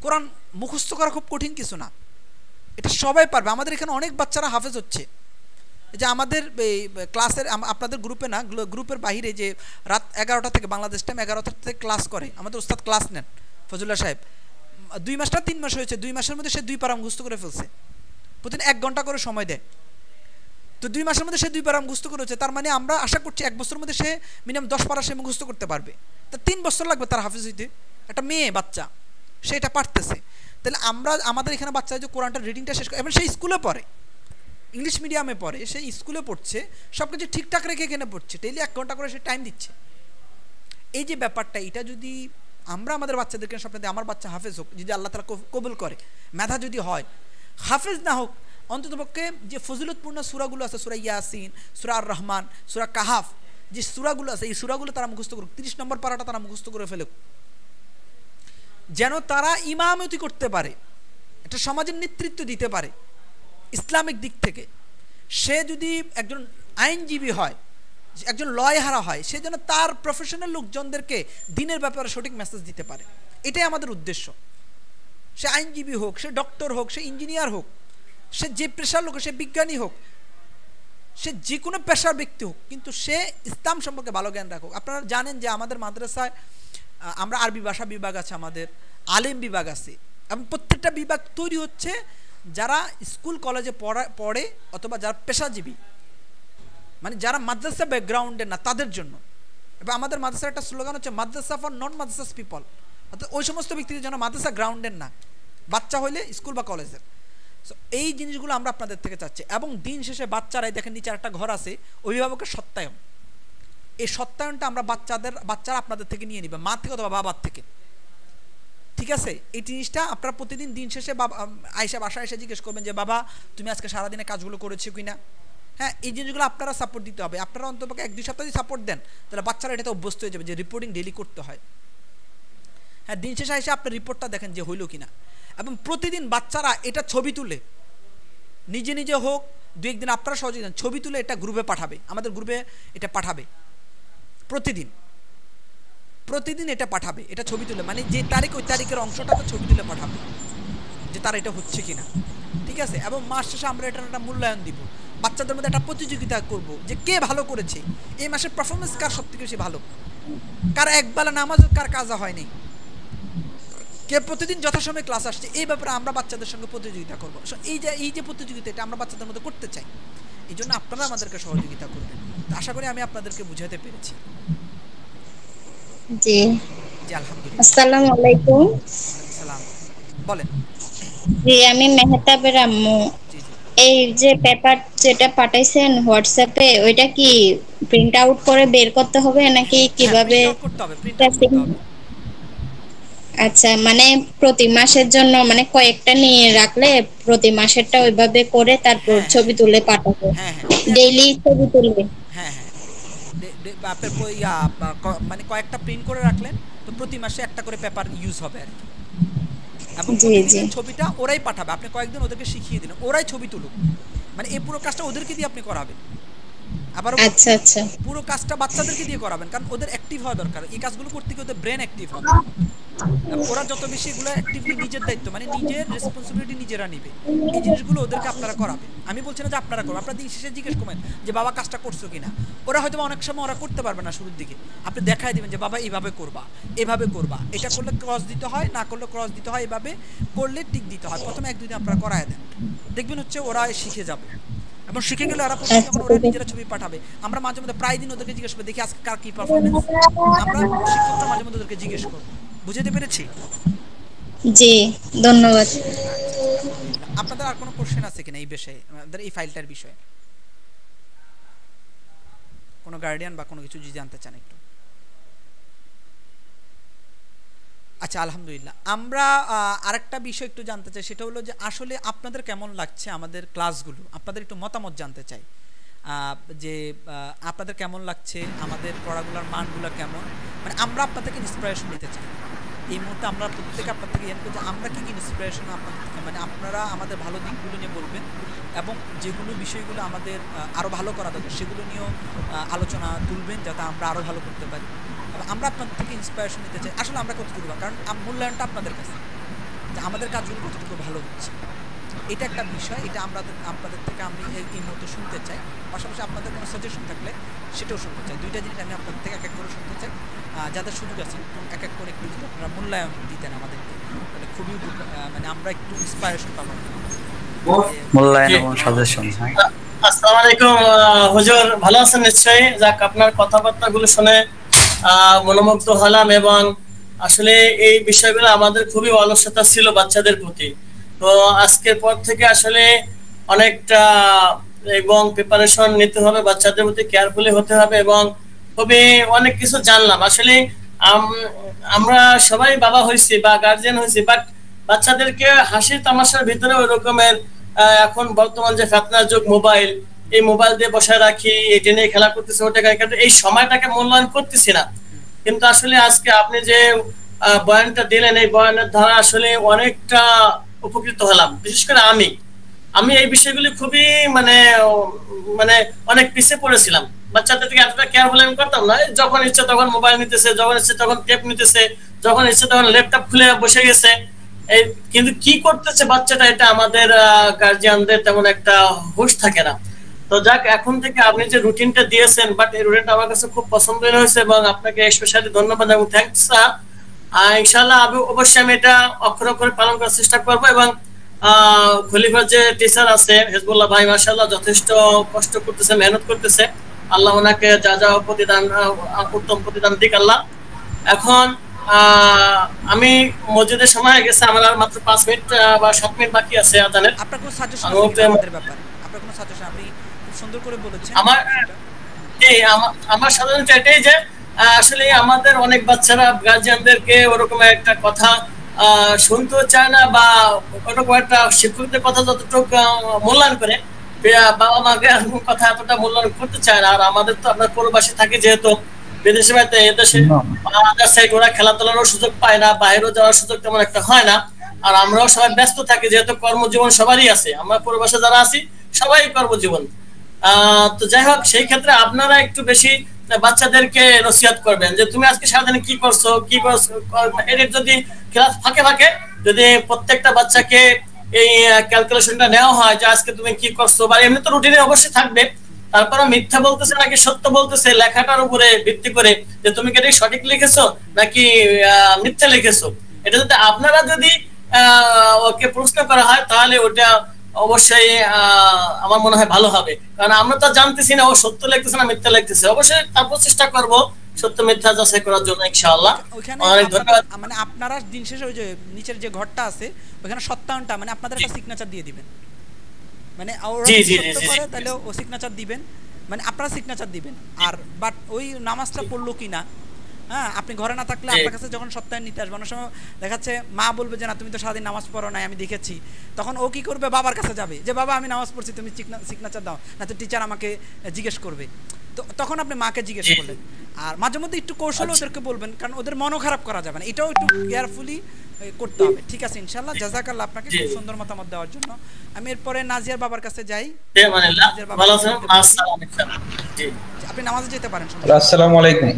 কোরআন মুখস্থ করা খুব কঠিন কিছু না, এটা সবাই পারবে। আমাদের এখানে অনেক বাচ্চারা হাফেজ হচ্ছে। যে আমাদের এই ক্লাসের, আপনাদের গ্রুপে না, গ্রুপের বাইরে যে রাত 11টা থেকে, বাংলাদেশ টাইম 11টা থেকে ক্লাস করে, আমাদের ওস্তাদ ক্লাস নেন ফজলুল্লাহ সাহেব। 2 মাস না 3 মাস হয়েছে, 2 মাসের মধ্যে সে 2 পারা মুখস্থ করে ফেলছে। প্রতিদিন 1 ঘন্টা করে সময় দেয়, তো 2 মাসের মধ্যে সে 2 পারা মুখস্থ করেছে। তার মানে আমরা আশা করছি 1 বছরের মধ্যে সে মিনিমাম 10 পারা সে মুখস্থ করতে পারবে। তা 3 বছর লাগবে তার হাফেজ হইতে। একটা মেয়ে বাচ্চা, সে এটা পারতেছে। তাহলে আমরা আমাদের এখানে বাচ্চা যে কোরআনটা রিডিংটা শেষ করে, এবং সেই স্কুলে পড়ে, ইংলিশ মিডিয়ামে পড়ে, সেই স্কুলে পড়ছে, সব কিছু ঠিকঠাক রেখে এখানে পড়ছে, ডেইলি 1 ঘন্টা করে সে টাইম দিচ্ছে। এই যে ব্যাপারটা, এটা যদি আমরা আমাদের বাচ্চাদেরকে স্বপ্ন দিই আমার বাচ্চা হাফেজ হোক, যদি আল্লাহ তাআলা কবুল করে, মেধা যদি হয়, হাফেজ না হোক, অন্ততপক্ষে যে ফজিলতপূর্ণ সূরাগুলো আছে, সূরা ইয়াসিন, সূরা আর রহমান, সূরা কাহাফ, যে সূরাগুলো আছে, এই সূরাগুলো তারা মুখস্থ করুক। 30 নম্বর পারাটা তারা মুখস্থ করে ফেলুক, যেন তারা ইমামতি করতে পারে, একটা সমাজের নেতৃত্ব দিতে পারে ইসলামিক দিক থেকে। সে যদি একজন আইনজীবী হয়, একজন লয়ার হয়, সে যেন তার প্রফেশনাল লোকজনদেরকে দিনের ব্যাপারে সঠিক মেসেজ দিতে পারে। এটাই আমাদের উদ্দেশ্য। সে আইনজীবী হোক, সে ডক্টর হোক, সে ইঞ্জিনিয়ার হোক, সে যে পেশার লোক, সে বিজ্ঞানী হোক, সে যে কোনো পেশার ব্যক্তি হোক, কিন্তু সে ইসলাম সম্পর্কে ভালো জ্ঞান রাখুক। আপনারা জানেন যে আমাদের মাদ্রাসায় আমরা আরবি ভাষা বিভাগ আছে, আমাদের আলেম বিভাগ আছে, এবং প্রত্যেকটা বিভাগ তৈরি হচ্ছে যারা স্কুল কলেজে পড়ে অথবা যারা পেশাজীবী, মানে যারা মাদ্রাসা ব্যাকগ্রাউন্ডের না, তাদের জন্য। এবং আমাদের মাদ্রাসার একটা স্লোগান হচ্ছে মাদ্রাসা ফর নন মাদ্রাসাস পিপল, অর্থাৎ ওই সমস্ত ব্যক্তিদের জন্য মাদ্রাসা গ্রাউন্ডের না, বাচ্চা হইলে স্কুল বা কলেজের। সো এই জিনিসগুলো আমরা আপনাদের থেকে চাচ্ছি। এবং দিন শেষে বাচ্চারাই দেখেন নিচে একটা ঘর আছে, অভিভাবকের সত্যায়ন, এই সত্যায়নটা আমরা বাচ্চারা আপনাদের থেকে নিয়ে নিবে, মা থেকে অথবা বাবার থেকে। ঠিক আছে, এই জিনিসটা আপনারা প্রতিদিন দিন শেষে বাসায় এসে জিজ্ঞেস করবেন যে বাবা তুমি আজকে সারাদিনে কাজগুলো করেছো কিনা। হ্যাঁ, এই জিনিসগুলো আপনারা সাপোর্ট দিতে হবে। আপনারা অন্তপক্ষে 1-2 সপ্তাহ যদি সাপোর্ট দেন, তাহলে বাচ্চারা এটাতে অভ্যস্ত হয়ে যাবে যে রিপোর্টিং ডেইলি করতে হয়। হ্যাঁ, দিন শেষে এসে আপনার রিপোর্টটা দেখেন যে হইল কিনা। এবং প্রতিদিন বাচ্চারা এটা ছবি তুলে, নিজে নিজে হোক, 2-1 দিন আপনারা সহযোগিতা ছবি তুলে এটা গ্রুপে পাঠাবে, আমাদের গ্রুপে এটা পাঠাবে। প্রতিদিন এটা পাঠাবে, এটা ছবি তুলে, মানে যে তারিখ ওই তারিখের অংশটাতে ছবি তুলে পাঠাবে যে তার এটা হচ্ছে কিনা। ঠিক আছে, এবং মাস শেষে আমরা এটার একটা মূল্যায়ন দিব, বাচ্চাদের মধ্যে একটা প্রতিযোগিতা করব যে কে ভালো করেছে, এই মাসের পারফরমেন্স কার সব থেকে বেশি ভালো, কার একবেলা নামাজ কার কাজা হয়নি, কে প্রতিদিন যথাসময়ে ক্লাস আসছে। এই ব্যাপারে আমরা বাচ্চাদের সঙ্গে প্রতিযোগিতা করবো। এই যে প্রতিযোগিতা, এটা আমরা বাচ্চাদের মধ্যে করতে চাই, এই জন্য আপনারা আমাদেরকে সহযোগিতা করবেন। আশা করি আমি আপনাদেরকে বুঝাতে পেরেছি। জি জি, আলহামদুলিল্লাহ। আসসালামু আলাইকুম। সালাম, বলেন। জি, আমি মেহতাবের আম্মু। জি জি, এই যে পেপার যেটা পাঠাইছেন হোয়াটসঅ্যাপে, ওইটা কি প্রিন্ট আউট করে বের করতে হবে নাকি কিভাবে? প্রিন্ট আউট করতে হবে, প্রিন্ট আউট করতে হবে। আচ্ছা, মানে প্রতি মাসের জন্য মানে কয়েকটা নিয়ে রাখলে প্রতি মাসেরটা ওইভাবে করে তারপর হ্যাঁ হ্যাঁ ছবি তুলে পাঠাবো, হ্যাঁ হ্যাঁ ওই একই। ডেইলি ছবি তুলবে। হ্যাঁ হ্যাঁ আপনার মানে কয়েকটা প্রিন্ট করে রাখলেন, তো প্রতি মাসে একটা করে পেপার ইউজ হবে আর কি। এবং জি জি। প্রতিদিনের ছবিটা ওরাই পাঠাবে, আপনি কয়েকদিন ওদেরকে শিখিয়ে দিন, ওরাই ছবি তুলুক। মানে এই পুরো কাজটা ওদেরকে দিয়ে আপনি করাবেন। আবারও বলছি, আচ্ছা আচ্ছা। পুরো কাজটা বাচ্চাদেরকে দিয়ে করাবেন, কারণ ওদের অ্যাক্টিভ হওয়া দরকার। এই কাজগুলো করতে গিয়ে ওদের ব্রেন অ্যাক্টিভ হবে। ওরা যত বেশি এগুলো অ্যাক্টিভলি নিজের দায়িত্ব মানে নিজের রেসপন্সিবিলিটি নিজেরা নিবে, এই জিনিসগুলো ওদেরকে আপনারা করাবেন। আমি বলছি না যে আপনারা করবেন, আপনারা দিন শেষে জিজ্ঞেস করবেন যে বাবা কাজটা করছো কিনা। ওরা হয়তো অনেক সময় ওরা করতে পারবে না শুরুর দিকে, আপনি দেখাই দিবেন যে বাবা এইভাবে করবা, এভাবে করবা, এটা করলে ক্রস দিতে হয়, না করলে ক্রস দিতে হয়, এভাবে করলে টিক দিতে হয়। প্রথমে 1-2 দিন আপনারা করায় দেন, দেখবেন হচ্ছে ওরা শিখে যাবে। এবং শিখে গেলে ওরা প্রথমে আচ্ছা যখন ওরা নিজেরা ছবি পাঠাবে, আমরা মাঝে মধ্যে প্রায় দিন ওদেরকে জিজ্ঞেস করবো দেখি আজকে কার কি পারফরমেন্স, আমরা শিক্ষকরা মাঝে মধ্যে ওদেরকে জিজ্ঞেস করবো। বুঝতে পেরেছি? জি, ধন্যবাদ। আচ্ছা আচ্ছা, আলহামদুলিল্লাহ। আপনাদের আর কোনো কোশ্চেন আছে কিনা এই বিষয়ে, আমাদের এই ফাইলটার বিষয়ে? কোনো গার্ডিয়ান বা কোনো কিছু যদি জানতে চান একটু? আচ্ছা আলহামদুলিল্লাহ। আমরা আরেকটা বিষয় একটু জানতে চাই, সেটা হলো যে আসলে আপনাদের কেমন লাগছে আমাদের ক্লাসগুলো, আপনাদের একটু মতামত জানতে চাই। যে আপনাদের কেমন লাগছে, আমাদের পড়াগুলোর মানগুলো কেমন, মানে আমরা আপনাদেরকে ইন্সপিরেশন নিতে চাই। এই মুহূর্তে আমরা প্রত্যেকে আপনার থেকে জানবো যে আমরা কী কী ইন্সপিরেশন আপনাদের থেকে, মানে আপনারা আমাদের ভালো দিকগুলো নিয়ে বলবেন, এবং যেগুলো বিষয়গুলো আমাদের আরও ভালো করা দরকার সেগুলো নিয়েও আলোচনা তুলবেন, যাতে আমরা আরও ভালো করতে পারি। এবং আমরা আপনাদের থেকে ইন্সপিরেশন নিতে চাই আসলে আমরা কতটুকু, কারণ মূল্যায়নটা আপনাদের কাছে, যে আমাদের কাজগুলো কতটুকু ভালো হচ্ছে, এটা একটা বিষয়। এটা আমরা আপনাদের থেকে আমি এই মুহূর্তে শুনতে চাই। পাশাপাশি আপনাদের কোনো সাজেশন থাকলে সেটাও শুনতে চাই। দুইটা জিনিস আমি আপনাদের থেকে এক এক করে শুনতে চাই। যাদের সুযোগ আছে এক এক করে একটু যদি আপনারা মূল্যায়ন দিতেন আমাদেরকে, তাহলে খুবই মানে আমরা একটু ইন্সপায়ারেশন পাবো। মূল্যায়ন এবং সাজেশন। আসসালামু আলাইকুম হুজুর, ভালো আছেন নিশ্চয়ই? যাক, আপনার কথাবার্তাগুলো শুনে মনোমুগ্ধ হলাম, এবং আসলে এই বিষয়গুলো আমাদের খুবই অলসতা ছিল বাচ্চাদের প্রতি। তো আজকের পর থেকে আসলে অনেকটা এবং প্রিপারেশন নিতে হবে, বাচ্চাদের প্রতি কেয়ারফুলি হতে হবে, এবং খুবই অনেক কিছু জানলাম। আসলে আমরা সবাই বাবা হয়েছি বা গার্জিয়ান হয়েছি, বাট বাচ্চাদেরকে হাসি তামাশার ভিতরে ওই রকমের এখন বর্তমান যে ফেতনার যুগ, মোবাইল, এই মোবাইল দিয়ে বসায় রাখি, এটা নিয়ে খেলা করতেছে, ওটা কিন্তু এই সময়টাকে মূল্যায়ন করতেছি না। কিন্তু আসলে আজকে আপনি যে বয়ানটা দিলেন, এই বয়ানের দ্বারা আসলে অনেকটা উপকৃত হলাম। বিশেষ করে আমি এই বিষয়গুলি খুবই মানে মানে অনেক পিছিয়ে পড়েছিলাম। বাচ্চাদের থেকে এতটা কেয়ারফুল আমি করতাম না। যখন ইচ্ছে তখন মোবাইল নিতেছে, যখন ইচ্ছে তখন টেপ নিতেছে, যখন ইচ্ছে তখন ল্যাপটপ খুলে বসে গেছে। এই কিন্তু কি করতেছে বাচ্চাটা, এটা আমাদের গার্জিয়ানদের তেমন একটা হুঁশ থাকে না। তো যাক, এখন থেকে আপনি যে রুটিনটা দিয়েছেন, বাট এই রুটিনটা আমার কাছে খুব পছন্দ হয়েছে, এবং আপনাকে স্পেশালি ধন্যবাদ এবং থ্যাঙ্কস। ইনশাআল্লাহ অবশ্যই আমি এটা অক্ষর অক্ষরে পালন করার চেষ্টা করবো। এবং খলিফার যে টিচার আছে হেজবুল্লাহ ভাই, মাশাআল্লাহ যথেষ্ট কষ্ট করতেছে, মেহনত করতেছে। আল্লাহ ওনাকে যা যা প্রতিদান, উত্তম প্রতিদান দিক আল্লাহ। এখন আমি মসজিদের সময় হয়ে গেছে, আমার আর মাত্র 5 মিনিট বা 7 মিনিট বাকি আছে আজানের। আপনার কোনো সাজেশন আছে আমাদের ব্যাপারে? আপনার কোনো সাজেশন? আপনি খুব সুন্দর করে বলেছেন। আমার সাধারণত এটাই যে আসলে আমাদের অনেক বাচ্চারা গার্জিয়ানদেরকে ওরকম একটা কথা শুনতেও চায় না, বা ওরকম একটা শিক্ষকদের কথা যতটুকু মূল্যায়ন করে, বাবা মাকে কথা এতটা মূল্যায়ন করতে চায় না। আর আমাদের তো আপনার প্রবাসী থাকে, যেহেতু বিদেশে বাড়িতে, এদেশে ওরা খেলাধুলারও সুযোগ পায় না, বাইরেও যাওয়ার সুযোগ তেমন একটা হয় না। আর আমরাও সবাই ব্যস্ত থাকি, যেহেতু কর্মজীবন সবারই আছে, আমরা প্রবাসে যারা আছি সবাই কর্মজীবন। তো যাই হোক, সেই ক্ষেত্রে আপনারা একটু বেশি বাচ্চাদেরকে নসিহত করবেন যে তুমি আজকে সারাদিনে কি করছো। এর যদি ক্লাস ফাঁকে ফাঁকে যদি প্রত্যেকটা বাচ্চাকে এই ক্যালকুলেশনটা নেওয়া হয় যে আজকে তুমি কি করছো, বা এমনি তো রুটিনে অবশ্যই থাকবে, তারপরে মিথ্যা বলতেছে নাকি সত্য বলতেছে লেখাটার উপরে ভিত্তি করে, যে তুমি কি এটা সঠিক লিখেছো নাকি মিথ্যা লিখেছো, এটা যদি আপনারা যদি ওকে প্রশ্ন করা হয়, তাহলে ওটা অবশ্যই আমার মনে হয় ভালো হবে। কারণ আমরা তো জানতেছি না ও সত্য লিখতেছে না মিথ্যা লিখতেছে। অবশ্যই তারপর চেষ্টা করবো সত্য মিথ্যা যাচাই করার জন্য, ইনশাআল্লাহ। অনেক ধন্যবাদ। মানে আপনারা দিন শেষে ওই যে নিচের যে ঘরটা আছে ওখানে সত্যায়নটা, মানে আপনাদের একটা সিগনেচার দিয়ে দিবেন, মানে ওরা সত্য করে তাহলে ও সিগনেচার দিবেন, মানে আপনারা সিগনেচার দিবেন। আর বাট ওই নামাজটা পড়লো কিনা, হ্যাঁ, আপনি ঘরে না থাকলে আপনার কাছে যখন সপ্তাহে নিতে আসবে, অনেক সময় দেখাচ্ছে মা বলবে যে না তুমি তো সারাদিন নামাজ পড়ো নাই, আমি দেখেছি। তখন ও কি করবে, বাবার কাছে যাবে যে বাবা আমি নামাজ পড়ছি, তুমি সিগনেচার দাও, না তো টিচার আমাকে জিজ্ঞেস করবে। তো তখন আপনি মাকে জিজ্ঞেস করলেন। আর মাঝে মধ্যে একটু কৌশলে ওদেরকে বলবেন, কারণ ওদের মনও খারাপ করা যাবে না, এটাও একটু কেয়ারফুলি করতে হবে। ঠিক আছে, ইনশাআল্লাহ। জাযাকাল্লাহ আপনাকে খুব সুন্দর মতামত দেওয়ার জন্য। আমি এরপরে নাজিয়ার বাবার কাছে যাই। ভালো আছেন? আসসালামু আলাইকুম। জি, আপনি নামাজে যেতে পারেন। আসসালামু আলাইকুম।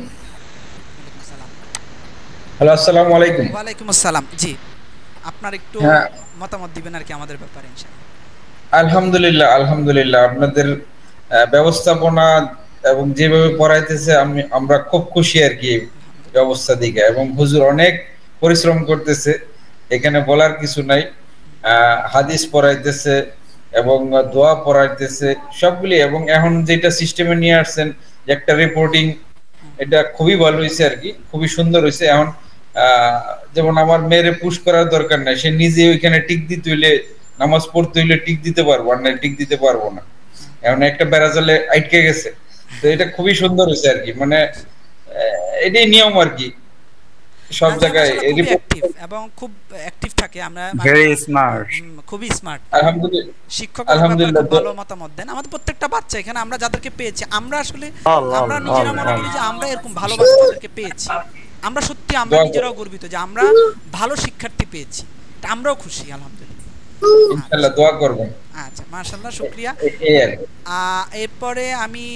হ্যালো, আসসালামু আলাইকুম। ওয়ালাইকুম আসসালাম। জি, আপনার একটু হ্যাঁ, মতামত দিবেন আর কি আমাদের ব্যাপারে ইনশাআল্লাহ। আলহামদুলিল্লাহ আলহামদুলিল্লাহ, আপনাদের ব্যবস্থাপনা এবং যেভাবে পড়াইতেছে আমরা খুব খুশি আর কি ব্যবস্থা দিকে, এবং হুজুর অনেক পরিশ্রম করতেছে, এখানে বলার কিছু নাই। হাদিস পড়াইতেছে এবং দোয়া পড়াইতেছে সবগুলি, এবং এখন যেটা সিস্টেমে নিয়ে আসছেন যে একটা রিপোর্টিং, এটা খুবই ভালো হয়েছে আর কি, খুবই সুন্দর হয়েছে। এখন যেমন আমার মেয়েরে পুশ করার দরকার নাই, সে নিজে ওইখানে টিক দিতে হইলে, নামাজ পড়তে হইলে টিক দিতে পারবো, আর না টিক দিতে পারবো না, এখন একটা বেড়াজালে আটকে গেছে। তো এটা খুবই সুন্দর হয়েছে আর কি, মানে এটাই নিয়ম আর কি সব জায়গায়। খুবই অ্যাক্টিভ এবং খুব অ্যাক্টিভ থাকে। আমরা ভেরি স্মার্ট, খুবই স্মার্ট। আলহামদুলিল্লাহ, শিক্ষক আলহামদুলিল্লাহ, ভালো মতামত দেন। আমাদের প্রত্যেকটা বাচ্চা এখানে আমরা যাদেরকে পেয়েছি, আমরা আসলে আমরা নিজেরা মনে করি যে আমরা এরকম ভালো বাচ্চাদেরকে পেয়েছি। আমরা সত্যি আমরা নিজেরাও গর্বিত যে আমরা ভালো শিক্ষার্থী পেয়েছি, আমরাও খুশি আলহামদুলিল্লাহ। ইনশাআল্লাহ দোয়া করবেন। আচ্ছা, মাশাআল্লাহ, শুকরিয়া। এরপরে আমি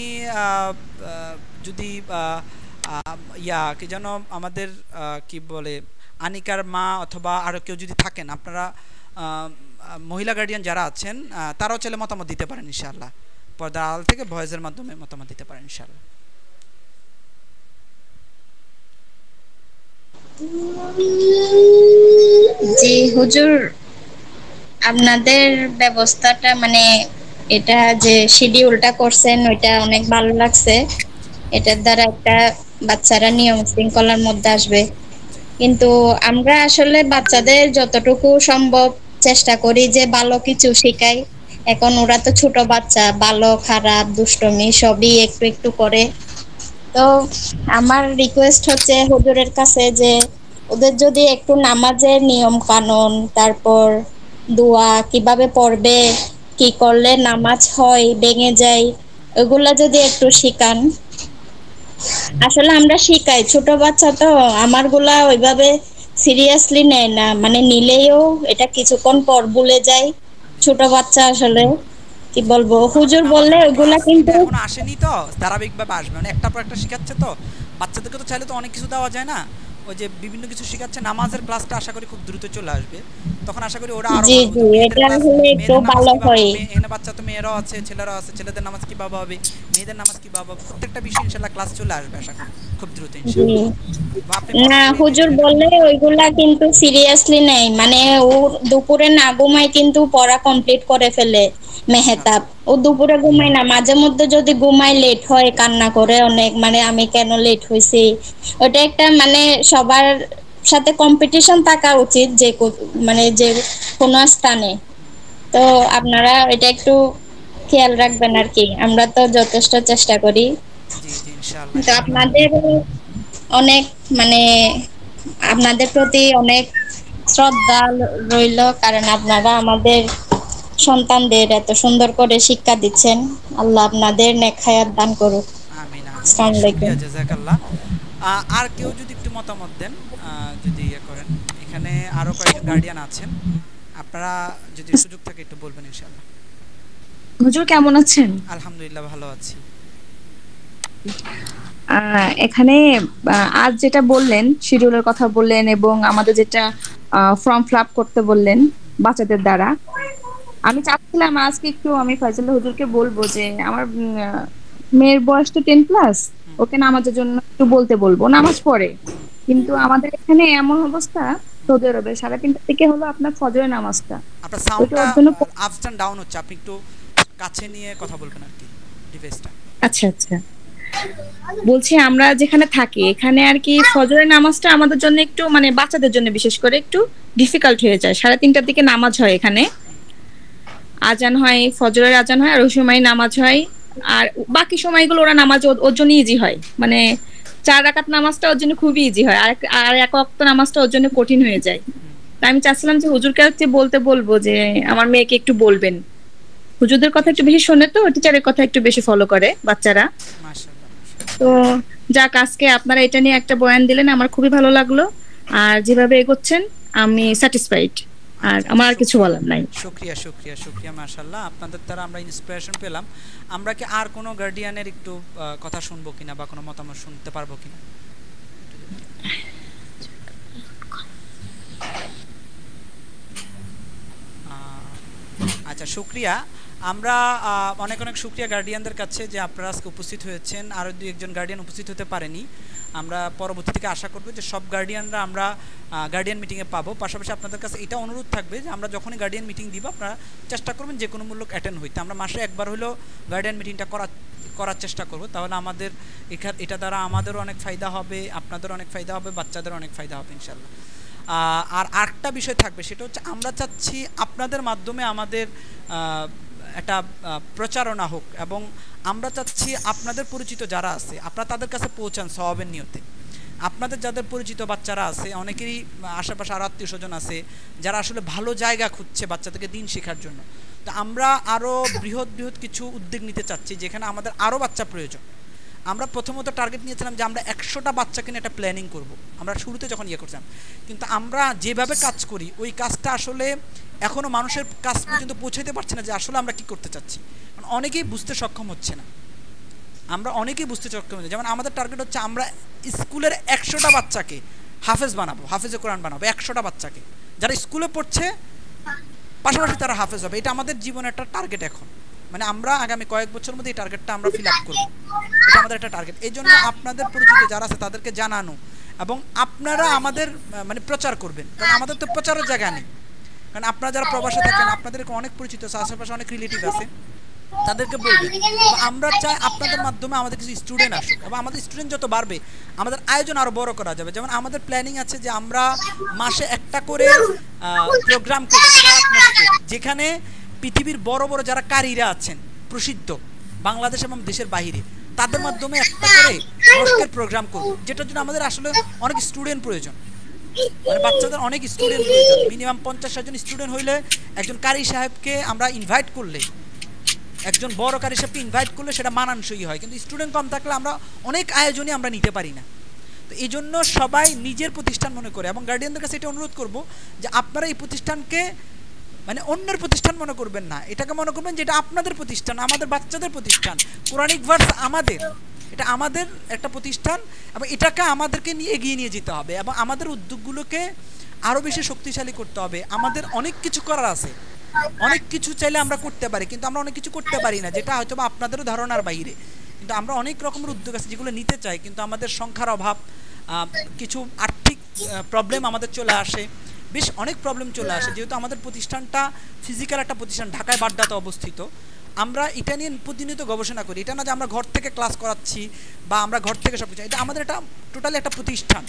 যদি কি যেন আমাদের কি বলে আনিকার মা অথবা আরো কেউ যদি থাকেন, আপনারা মহিলা গার্ডিয়ান যারা আছেন তারাও চাইলে মতামত দিতে পারেন ইনশাআল্লাহ। পর্দার আড়াল থেকে ভয়েসের মাধ্যমে মতামত দিতে পারেন ইনশাআল্লাহ। জি হুজুর, আপনাদের ব্যবস্থাটা মানে এটা যে শিডিউলটা করছেন ওইটা অনেক ভালো লাগছে। এটার দ্বারা একটা বাচ্চারা নিয়ম শৃঙ্খলার মধ্যে আসবে। কিন্তু আমরা আসলে বাচ্চাদের যতটুকু সম্ভব চেষ্টা করি যে ভালো কিছু শেখাই। এখন ওরা তো ছোট বাচ্চা, ভালো খারাপ দুষ্টমি সবই একটু একটু করে। তো আমার রিকোয়েস্ট হচ্ছে হুজুরের কাছে যে ওদের যদি একটু নামাজের নিয়ম কানুন, তারপর দোয়া কিভাবে পড়বে, কি করলে নামাজ হয় ভেঙে যায়, ওগুলা যদি একটু শিখান। আসলে আমরা শিখাই, ছোট বাচ্চা তো আমারগুলা ওইভাবে সিরিয়াসলি নেয় না, মানে নিলেও এটা কিছুক্ষণ পর ভুলে যায়। ছোট বাচ্চা আসলে কি বলবো, হুজুর বললে ওইগুলা কিন্তু এখন আসেনি তো, ধারাবাহিকভাবে আসবে, মানে একটা পর একটা শিখাচ্ছে তো। বাচ্চাদেরকে তো চাইলে তো অনেক কিছু দেওয়া যায় না, ওই যে বিভিন্ন কিছু শিখাচ্ছে। নামাজের ক্লাসটা আশা করি খুব দ্রুত চলে আসবে, তখন আশা করি ওরা আরো ভালো হয়। এখানে বাচ্চা তো মেয়েরাও আছে, ছেলেরাও আছে, ছেলেদের নামাজ কিভাবে হবে, মেয়েদের নামাজ কিভাবে হবে, প্রত্যেকটা বিষয় ইনশাআল্লাহ ক্লাস চলে আসবে আশা করি খুব দ্রুত ইনশাআল্লাহ। না হুজুর বললে ওইগুলা কিন্তু সিরিয়াসলি নেই, মানে ও দুপুরে না ঘুমায় কিন্তু পড়া কমপ্লিট করে ফেলে। মেহতাব ও দুপুরে ঘুমায় না, মাঝে মধ্যে যদি ঘুমায় লেট হয়, কান্না করে অনেক, মানে আমি কেন লেট হয়েছি। ওটা একটা মানে সবার সাথে কম্পিটিশন থাকা উচিত যে মানে যে কোনো স্থানে। তো আপনারা এটা একটু খেয়াল রাখবেন আর কি, আমরা তো যথেষ্ট চেষ্টা করি। জি জি ইনশাআল্লাহ। তো আপনাদের অনেক মানে আপনাদের প্রতি অনেক শ্রদ্ধা রইল, কারণ আপনারা আমাদের সন্তানদের এত সুন্দর করে শিক্ষা দিচ্ছেন। আল্লাহ আপনাদের নেক হায়াত দান করুক। আমিন আমিন, আসসালামু আলাইকুম। শুকরিয়া, জাযাকাল্লাহ। আর কেউ যদি একটু মতামত দেন, যদি ইয়ে করেন, এখানে আরো কয়েকজন গার্ডিয়ান আছেন, আপনারা যদি সুযোগ থাকে একটু বলবেন ইনশাআল্লাহ। হুজুর কেমন আছেন? আলহামদুলিল্লাহ ভালো আছি। এখানে আজ যেটা বললেন, শিডিউলের কথা বললেন এবং আমাদের যেটা ফর্ম ফিল আপ করতে বললেন বাচ্চাদের দ্বারা, আমি চাচ্ছিলাম আজকে একটু আমি ফয়সাল হুজুরকে বলবো যে আমার মেয়ের বয়স তো 10+, ওকে নামাজের জন্য একটু বলতে বলবো, নামাজ পড়ে। কিন্তু আমাদের এখানে এমন অবস্থা, সৌদি আরবে 3:30 থেকে হলো আপনার ফজরের নামাজটা, আপনার সাউন্ডটা আপস এন্ড ডাউন হচ্ছে, আপনি একটু কাছে নিয়ে কথা বলবেন আর কি ডিভাইসটা। আচ্ছা আচ্ছা, বলছি আমরা যেখানে থাকি এখানে আর কি ফজরের নামাজটা আমাদের জন্য একটু মানে বাচ্চাদের জন্য বিশেষ করে একটু ডিফিকাল্ট হয়ে যায়। 3:30টার দিকে নামাজ হয়, এখানে আজান হয়, ফজরের আজান হয়, আর ওই সময় নামাজ হয়। আর বাকি সময়গুলো ওরা নামাজ ওর জন্য ইজি হয়, মানে 4 রাকাত নামাজটা ওর জন্য খুবই ইজি হয়, আর এক ওয়াক্ত নামাজটা ওর জন্য কঠিন হয়ে যায়। তাই আমি চাচ্ছিলাম যে হুজুরকে হচ্ছে বলবো যে আমার মেয়েকে একটু বলবেন। হুজুরদের কথা একটু বেশি শোনে তো, টিচারের কথা একটু বেশি ফলো করে বাচ্চারা। মাশাআল্লাহ। তো যাক, আজকে আপনারা এটা নিয়ে একটা বয়ান দিলেন, আমার খুবই ভালো লাগলো। আর যেভাবে এগোচ্ছেন আমি স্যাটিসফাইড, আর আমার আর কিছু বলার নাই। শুকরিয়া মাশাআল্লাহ। আপনাদের দ্বারা আমরা ইন্সপিরেশন পেলাম। আমরা কি আর কোনো গার্ডিয়ানের একটু কথা শুনবো কিনা বা কোনো মতামত শুনতে পারবো কিনা? আচ্ছা, শুকরিয়া। আমরা অনেক শুকরিয়া গার্ডিয়ানদের কাছে যে আপনারা আজকে উপস্থিত হয়েছেন। আরও 2-1 গার্ডিয়ান উপস্থিত হতে পারেনি। আমরা পরবর্তী থেকে আশা করব যে সব গার্ডিয়ানরা আমরা গার্ডিয়ান মিটিংয়ে পাবো। পাশাপাশি আপনাদের কাছে এটা অনুরোধ থাকবে যে আমরা যখনই গার্ডিয়ান মিটিং দিব আপনারা চেষ্টা করবেন যে কোনো মূল্যক অ্যাটেন্ড হইতে। আমরা মাসে একবার হলেও গার্ডিয়ান মিটিংটা করার চেষ্টা করব। তাহলে আমাদের এটা দ্বারা আমাদেরও অনেক ফায়দা হবে, আপনাদেরও অনেক ফায়দা হবে, বাচ্চাদেরও অনেক ফায়দা হবে ইনশাল্লাহ। আর আরেকটা বিষয় থাকবে, সেটা হচ্ছে আমরা চাচ্ছি আপনাদের মাধ্যমে আমাদের একটা প্রচারণা হোক, এবং আমরা চাচ্ছি আপনাদের পরিচিত যারা আছে আপনারা তাদের কাছে পৌঁছান সওয়াবের নিয়তে। আপনাদের যাদের পরিচিত বাচ্চারা আছে, অনেকেরই আশেপাশে আরও আত্মীয় স্বজন আছে যারা আসলে ভালো জায়গা খুঁজছে বাচ্চাদেরকে দিন শেখার জন্য। তো আমরা আরও বৃহৎ কিছু উদ্যোগ নিতে চাচ্ছি যেখানে আমাদের আরও বাচ্চা প্রয়োজন। আমরা প্রথমত টার্গেট নিয়েছিলাম যে আমরা 100টা বাচ্চাকে নিয়ে একটা প্ল্যানিং করব, আমরা শুরুতে যখন করছিলাম। কিন্তু আমরা যেভাবে কাজ করি ওই কাজটা আসলে এখনও মানুষের কাছ পর্যন্ত পৌঁছাতে পারছে না যে আসলে আমরা কি করতে চাচ্ছি। কারণ অনেকেই বুঝতে সক্ষম হচ্ছে না, অনেকেই বুঝতে সক্ষম হচ্ছে। যেমন আমাদের টার্গেট হচ্ছে আমরা স্কুলের 100টা বাচ্চাকে হাফেজ বানাবো, হাফেজে কোরআন বানাবো 100টা বাচ্চাকে, যারা স্কুলে পড়ছে পাশাপাশি তারা হাফেজ হবে। এটা আমাদের জীবনের একটা টার্গেট এখন। মানে আমরা আগামী কয়েক বছরের মধ্যে এই টার্গেটটা আমরা ফিল আপ করবো, এটা আমাদের একটা টার্গেট। এই জন্য আপনাদের পরিচিত যারা আছে তাদেরকে জানানো, এবং আপনারা আমাদের মানে প্রচার করবেন, কারণ আমাদের তো প্রচারের জায়গা নেই। কারণ আপনারা যারা প্রবাসে থাকেন আপনাদের অনেক পরিচিত আছে, আশেপাশে অনেক রিলেটিভ আছে, তাদেরকে বলবেন। আমরা চাই আপনাদের মাধ্যমে আমাদের কিছু স্টুডেন্ট আসুক, এবং আমাদের স্টুডেন্ট যত বাড়বে আমাদের আয়োজন আরও বড় করা যাবে। যেমন আমাদের প্ল্যানিং আছে যে আমরা মাসে একটা করে প্রোগ্রাম করব, যেখানে পৃথিবীর বড় যারা কারিরা আছেন প্রসিদ্ধ বাংলাদেশ এবং দেশের বাইরে, তাদের মাধ্যমে একটা করে মস্কের প্রোগ্রাম করব, যেটার জন্য আমাদের আসলে অনেক স্টুডেন্ট প্রয়োজন। মানে বাচ্চাদের অনেক স্টুডেন্ট প্রয়োজন, মিনিমাম 50-60 জন স্টুডেন্ট হইলে একজন কারি সাহেবকে আমরা ইনভাইট করলে, একজন বড় কারি সাহেবকে ইনভাইট করলে সেটা মানানসই হয়। কিন্তু স্টুডেন্ট কম থাকলে আমরা অনেক আয়োজনই আমরা নিতে পারি না। তো এই জন্য সবাই নিজের প্রতিষ্ঠান মনে করে, এবং গার্ডিয়ানদের কাছে এটা অনুরোধ করব যে আপনারা এই প্রতিষ্ঠানকে মানে অন্যের প্রতিষ্ঠান মনে করবেন না, এটাকে মনে করবেন যে এটা আপনাদের প্রতিষ্ঠান, আমাদের বাচ্চাদের প্রতিষ্ঠান। কোরআনিক ভার্স আমাদের, এটা আমাদের একটা প্রতিষ্ঠান, এবং এটাকে আমাদেরকে নিয়ে এগিয়ে নিয়ে যেতে হবে, এবং আমাদের উদ্যোগগুলোকে আরও বেশি শক্তিশালী করতে হবে। আমাদের অনেক কিছু করার আছে, অনেক কিছু চাইলে আমরা করতে পারি, কিন্তু আমরা অনেক কিছু করতে পারি না, যেটা হয়তো বা আপনাদেরও ধারণার বাইরে। কিন্তু আমরা অনেক রকমের উদ্যোগ আছে যেগুলো নিতে চাই, কিন্তু আমাদের সংখ্যার অভাব, কিছু আর্থিক প্রবলেম আমাদের চলে আসে, বেশ অনেক প্রবলেম চলে আসে। যেহেতু আমাদের প্রতিষ্ঠানটা ফিজিক্যাল একটা প্রতিষ্ঠান, ঢাকায় বাড্ডাতে অবস্থিত, আমরা এটা নিয়ে প্রতিনিয়ত গবেষণা করি। এটা না যে আমরা ঘর থেকে ক্লাস করাচ্ছি বা আমরা ঘর থেকে সব কিছু, এটা আমাদের একটা টোটালি একটা প্রতিষ্ঠান,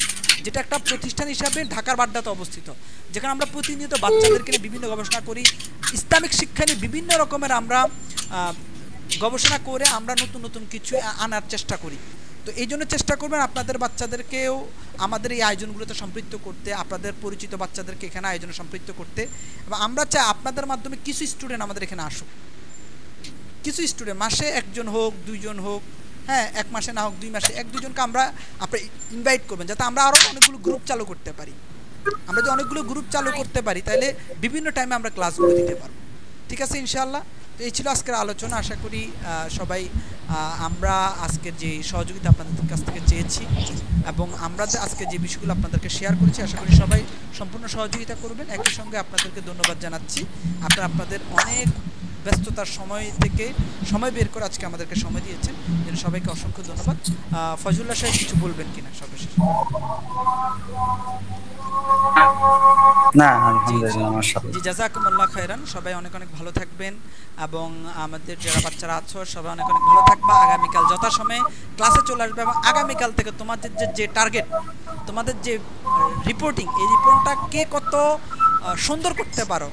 যেটা একটা প্রতিষ্ঠান হিসাবে ঢাকার বাড্ডাতে অবস্থিত, যেখানে আমরা প্রতিনিয়ত বাচ্চাদেরকে নিয়ে বিভিন্ন গবেষণা করি। ইসলামিক শিক্ষা নিয়ে বিভিন্ন রকমের আমরা গবেষণা করে আমরা নতুন কিছু আনার চেষ্টা করি। তো এই জন্য চেষ্টা করবেন আপনাদের বাচ্চাদেরকেও আমাদের এই আয়োজনগুলোতে সম্পৃক্ত করতে, আপনাদের পরিচিত বাচ্চাদেরকে এখানে আয়োজনে সম্পৃক্ত করতে, এবং আমরা চাই আপনাদের মাধ্যমে কিছু স্টুডেন্ট আমাদের এখানে আসুক। কিছু স্টুডেন্ট মাসে 1 জন হোক, 2 জন হোক, হ্যাঁ 1 মাসে না হোক 2 মাসে 1-2 জনকে আমরা আপনি ইনভাইট করবেন, যাতে আমরা আরও অনেকগুলো গ্রুপ চালু করতে পারি। আমরা যদি অনেকগুলো গ্রুপ চালু করতে পারি তাহলে বিভিন্ন টাইমে আমরা ক্লাসগুলো দিতে পারবো। ঠিক আছে ইনশাআল্লাহ। তো এই ছিল আজকের আলোচনা। আশা করি সবাই আমরা আজকের যে সহযোগিতা আপনাদের কাছ থেকে চেয়েছি, এবং আমরা যে আজকে যে বিষয়গুলো আপনাদেরকে শেয়ার করেছি, আশা করি সবাই সম্পূর্ণ সহযোগিতা করবেন। একই সঙ্গে আপনাদেরকে ধন্যবাদ জানাচ্ছি, আপনারা আপনাদের অনেক ব্যস্ততার সময় থেকে সময় বের করে আজকে আমাদেরকে সময় দিয়েছেন, যেন সবাইকে অসংখ্য ধন্যবাদ। ফজলুল্লাহ সাহেব কিছু বলবেন কিনা সর্বশেষ? না আলহামদুলিল্লাহ মাশাআল্লাহ। জি জাযাকুমুল্লাহ খায়রান। সবাই অনেক ভালো থাকবেন, এবং আমাদের যারা বাচ্চারা আছো সবাই অনেক ভালো থাকবা। আগামীকাল যথাসময়ে ক্লাসে চলে আসবে, এবং আগামীকাল থেকে তোমাদের যে টার্গেট, তোমাদের যে রিপোর্টিং, এই রিপোর্টটা কে কত সুন্দর করতে পারো,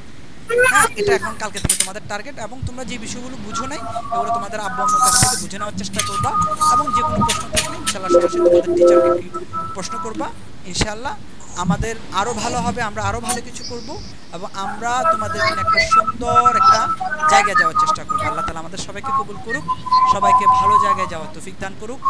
হ্যাঁ, এটা এখন কালকে থেকে তোমাদের টার্গেট, এবং তোমরা যে বিষয়গুলো বুঝো নাই এগুলো তোমাদের আব্বু আম্মুর কাছ থেকে বুঝে নেওয়ার চেষ্টা করবা, এবং যে কোনো প্রশ্ন থাকলে ইনশাল্লাহ সরাসরি তোমাদের টিচারকে প্রশ্ন করবা। ইনশাল্লাহ আমাদের আরো ভালো হবে, আমরা আরো ভালো কিছু করব, এবং আমরা তোমাদের জন্য একটা সুন্দর একটা জায়গায় যাওয়ার চেষ্টা করবো। আল্লাহ তাআলা আমাদের সবাইকে কবুল করুক, সবাইকে ভালো জায়গায় যাওয়ার তৌফিক দান করুক।